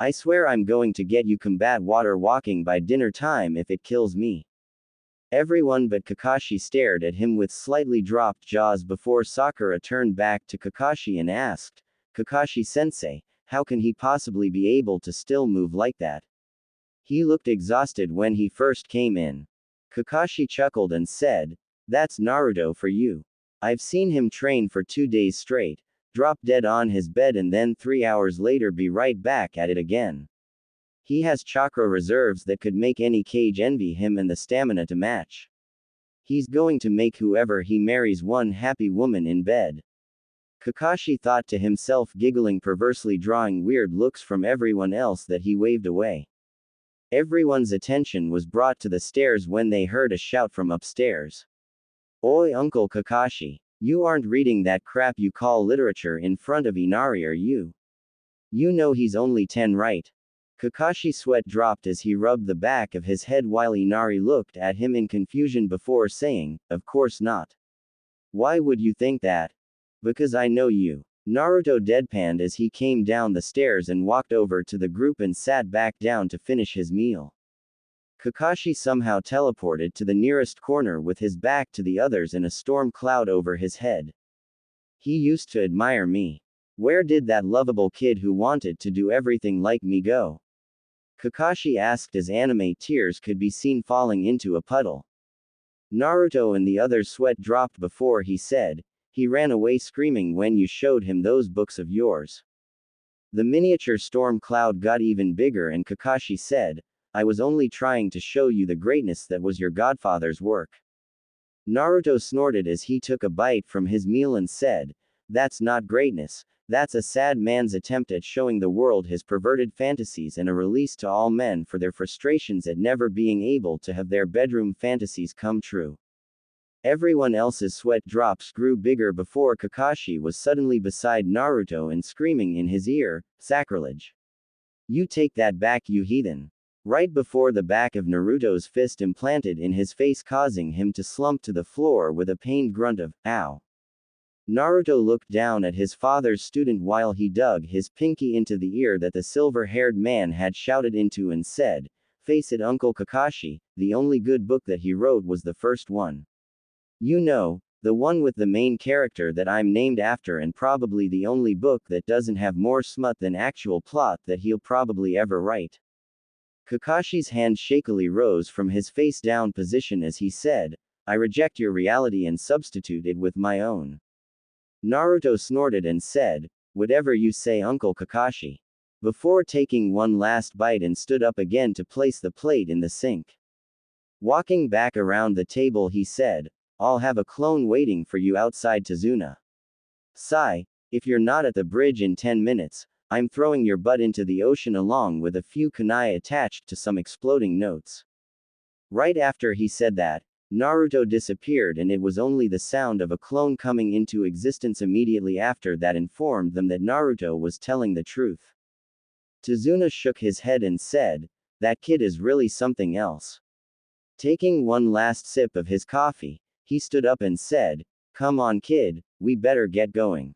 I swear I'm going to get you combat water walking by dinner time if it kills me." Everyone but Kakashi stared at him with slightly dropped jaws before Sakura turned back to Kakashi and asked, "Kakashi-sensei, how can he possibly be able to still move like that? He looked exhausted when he first came in." Kakashi chuckled and said, "That's Naruto for you. I've seen him train for 2 days straight, drop dead on his bed and then 3 hours later be right back at it again. He has chakra reserves that could make any cage envy him and the stamina to match. He's going to make whoever he marries one happy woman in bed." Kakashi thought to himself, giggling perversely, drawing weird looks from everyone else that he waved away. Everyone's attention was brought to the stairs when they heard a shout from upstairs. "Oi, Uncle Kakashi, you aren't reading that crap you call literature in front of Inari, are you? You know he's only 10, right?" Kakashi's sweat dropped as he rubbed the back of his head while Inari looked at him in confusion before saying, "Of course not. Why would you think that?" "Because I know you." Naruto deadpanned as he came down the stairs and walked over to the group and sat back down to finish his meal. Kakashi somehow teleported to the nearest corner with his back to the others and a storm cloud over his head. "He used to admire me. Where did that lovable kid who wanted to do everything like me go?" Kakashi asked as anime tears could be seen falling into a puddle. Naruto and the others' sweat dropped before he said, "He ran away screaming when you showed him those books of yours." The miniature storm cloud got even bigger and Kakashi said, "I was only trying to show you the greatness that was your godfather's work." Naruto snorted as he took a bite from his meal and said, "That's not greatness. That's a sad man's attempt at showing the world his perverted fantasies and a release to all men for their frustrations at never being able to have their bedroom fantasies come true." Everyone else's sweat drops grew bigger before Kakashi was suddenly beside Naruto and screaming in his ear, "Sacrilege! You take that back, you heathen!" Right before the back of Naruto's fist implanted in his face, causing him to slump to the floor with a pained grunt of, "Ow." Naruto looked down at his father's student while he dug his pinky into the ear that the silver-haired man had shouted into and said, "Face it, Uncle Kakashi, the only good book that he wrote was the first one. You know, the one with the main character that I'm named after, and probably the only book that doesn't have more smut than actual plot that he'll probably ever write." Kakashi's hand shakily rose from his face-down position as he said, "I reject your reality and substitute it with my own." Naruto snorted and said, "Whatever you say, Uncle Kakashi," before taking one last bite and stood up again to place the plate in the sink. Walking back around the table he said, "I'll have a clone waiting for you outside Tazuna. Sai, if you're not at the bridge in 10 minutes, I'm throwing your butt into the ocean along with a few kunai attached to some exploding notes." Right after he said that, Naruto disappeared and it was only the sound of a clone coming into existence immediately after that informed them that Naruto was telling the truth. Tazuna shook his head and said, "That kid is really something else. Taking one last sip of his coffee, he stood up and said, "Come on, kid, we better get going."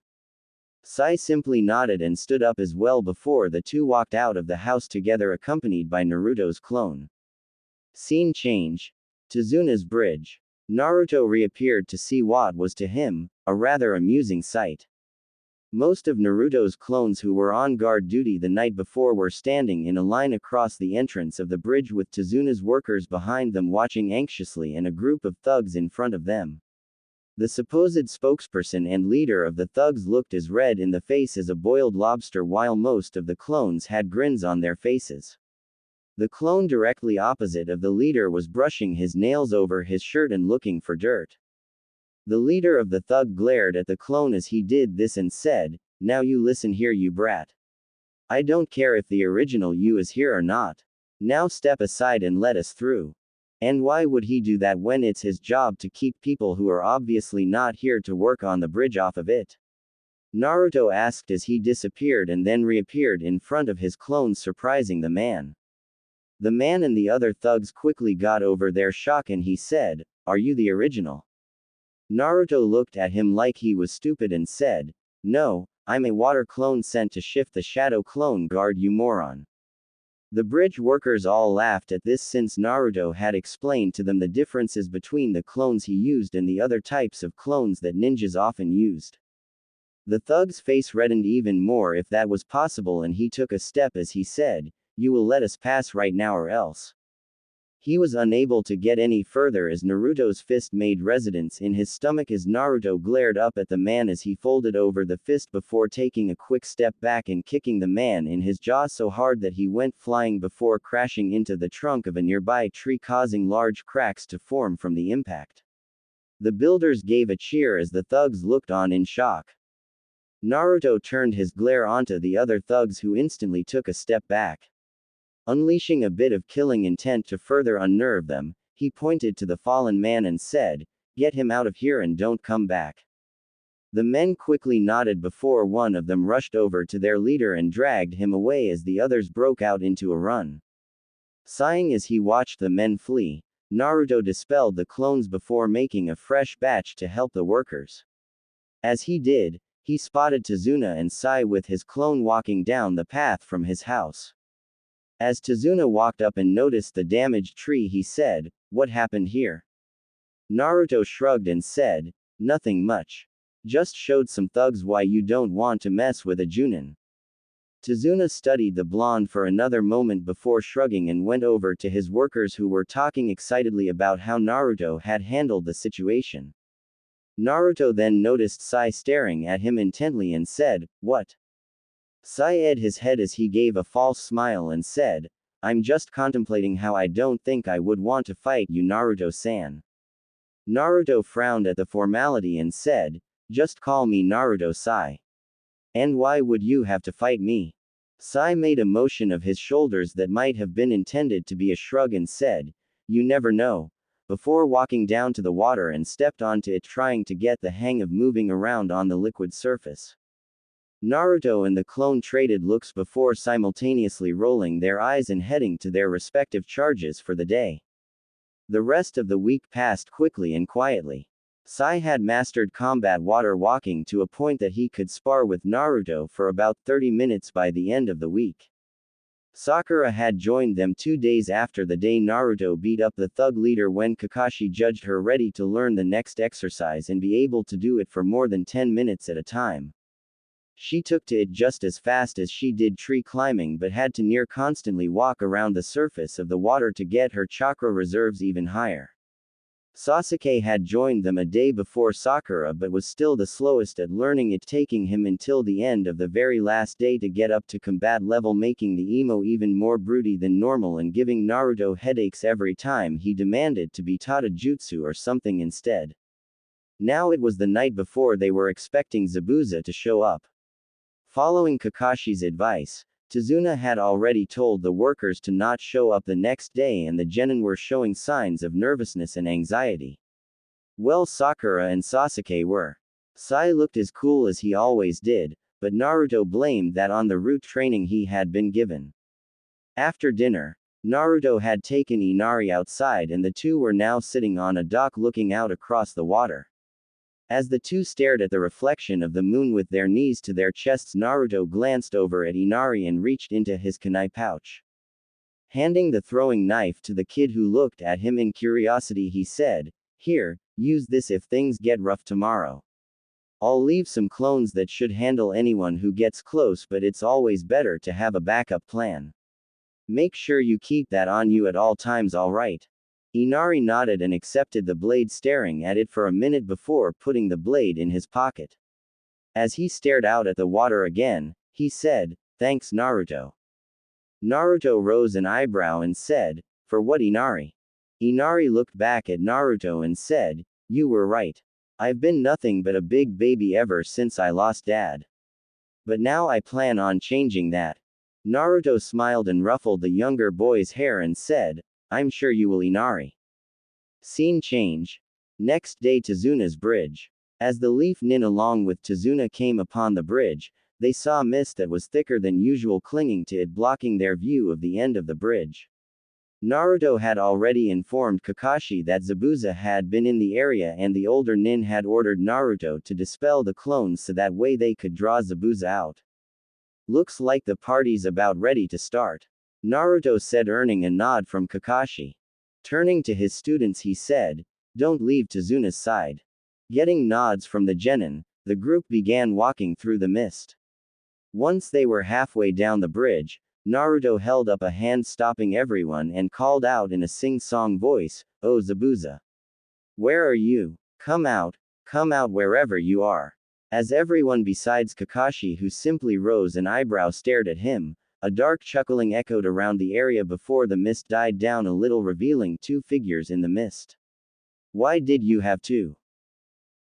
Sai simply nodded and stood up as well before the two walked out of the house together accompanied by Naruto's clone. Scene change. Tazuna's bridge. Naruto reappeared to see what was to him a rather amusing sight. Most of Naruto's clones who were on guard duty the night before were standing in a line across the entrance of the bridge with Tazuna's workers behind them watching anxiously and a group of thugs in front of them. The supposed spokesperson and leader of the thugs looked as red in the face as a boiled lobster while most of the clones had grins on their faces. The clone directly opposite of the leader was brushing his nails over his shirt and looking for dirt. The leader of the thug glared at the clone as he did this and said, "Now you listen here, you brat. I don't care if the original you is here or not. Now step aside and let us through." And why would he do that when it's his job to keep people who are obviously not here to work on the bridge off of it? Naruto asked as he disappeared and then reappeared in front of his clones, surprising the man. The man and the other thugs quickly got over their shock and he said, "Are you the original?" Naruto looked at him like he was stupid and said, "No, I'm a water clone sent to shift the shadow clone guard, you moron." The bridge workers all laughed at this since Naruto had explained to them the differences between the clones he used and the other types of clones that ninjas often used. The thug's face reddened even more if that was possible and he took a step as he said, "You will let us pass right now or else." He was unable to get any further as Naruto's fist made residence in his stomach as Naruto glared up at the man as he folded over the fist before taking a quick step back and kicking the man in his jaw so hard that he went flying before crashing into the trunk of a nearby tree, causing large cracks to form from the impact. The builders gave a cheer as the thugs looked on in shock. Naruto turned his glare onto the other thugs who instantly took a step back. Unleashing a bit of killing intent to further unnerve them, he pointed to the fallen man and said, "Get him out of here and don't come back." The men quickly nodded before one of them rushed over to their leader and dragged him away as the others broke out into a run. Sighing as he watched the men flee, Naruto dispelled the clones before making a fresh batch to help the workers. As he did, he spotted Tazuna and Sai with his clone walking down the path from his house. As Tazuna walked up and noticed the damaged tree, he said, "What happened here?" Naruto shrugged and said, "Nothing much. Just showed some thugs why you don't want to mess with a Junin." Tazuna studied the blonde for another moment before shrugging and went over to his workers who were talking excitedly about how Naruto had handled the situation. Naruto then noticed Sai staring at him intently and said, "What?" Sai hid his head as he gave a false smile and said, "I'm just contemplating how I don't think I would want to fight you, Naruto-san." Naruto frowned at the formality and said, "Just call me Naruto-sai. And why would you have to fight me?" Sai made a motion of his shoulders that might have been intended to be a shrug and said, "You never know," before walking down to the water and stepped onto it trying to get the hang of moving around on the liquid surface. Naruto and the clone traded looks before simultaneously rolling their eyes and heading to their respective charges for the day. The rest of the week passed quickly and quietly. Sai had mastered combat water walking to a point that he could spar with Naruto for about 30 minutes by the end of the week. Sakura had joined them 2 days after the day Naruto beat up the thug leader when Kakashi judged her ready to learn the next exercise and be able to do it for more than 10 minutes at a time. She took to it just as fast as she did tree climbing but had to near constantly walk around the surface of the water to get her chakra reserves even higher. Sasuke had joined them a day before Sakura but was still the slowest at learning it, taking him until the end of the very last day to get up to combat level, making the emo even more broody than normal and giving Naruto headaches every time he demanded to be taught a jutsu or something instead. Now it was the night before they were expecting Zabuza to show up. Following Kakashi's advice, Tazuna had already told the workers to not show up the next day and the genin were showing signs of nervousness and anxiety. Well, Sakura and Sasuke were. Sai looked as cool as he always did, but Naruto blamed that on the route training he had been given. After dinner, Naruto had taken Inari outside and the two were now sitting on a dock looking out across the water. As the two stared at the reflection of the moon with their knees to their chests, Naruto glanced over at Inari and reached into his kunai pouch. Handing the throwing knife to the kid who looked at him in curiosity, he said, "Here, use this if things get rough tomorrow. I'll leave some clones that should handle anyone who gets close, but it's always better to have a backup plan. Make sure you keep that on you at all times, alright?" Inari nodded and accepted the blade, staring at it for a minute before putting the blade in his pocket. As he stared out at the water again, he said, "Thanks, Naruto." Naruto rose an eyebrow and said, "For what, Inari?" Inari looked back at Naruto and said, "You were right. I've been nothing but a big baby ever since I lost Dad. But now I plan on changing that." Naruto smiled and ruffled the younger boy's hair and said, "I'm sure you will, Inari." Scene change. Next day, Tazuna's bridge. As the Leaf Nin along with Tazuna came upon the bridge, they saw mist that was thicker than usual clinging to it, blocking their view of the end of the bridge. Naruto had already informed Kakashi that Zabuza had been in the area, and the older Nin had ordered Naruto to dispel the clones so that way they could draw Zabuza out. "Looks like the party's about ready to start," Naruto said, earning a nod from Kakashi. Turning to his students, he said, "Don't leave Tazuna's side." Getting nods from the genin, the group began walking through the mist. Once they were halfway down the bridge, Naruto held up a hand, stopping everyone, and called out in a sing-song voice, "Oh Zabuza! Where are you? Come out wherever you are." As everyone besides Kakashi, who simply rose an eyebrow, stared at him, a dark chuckling echoed around the area before the mist died down a little, revealing two figures in the mist. "Why did you have to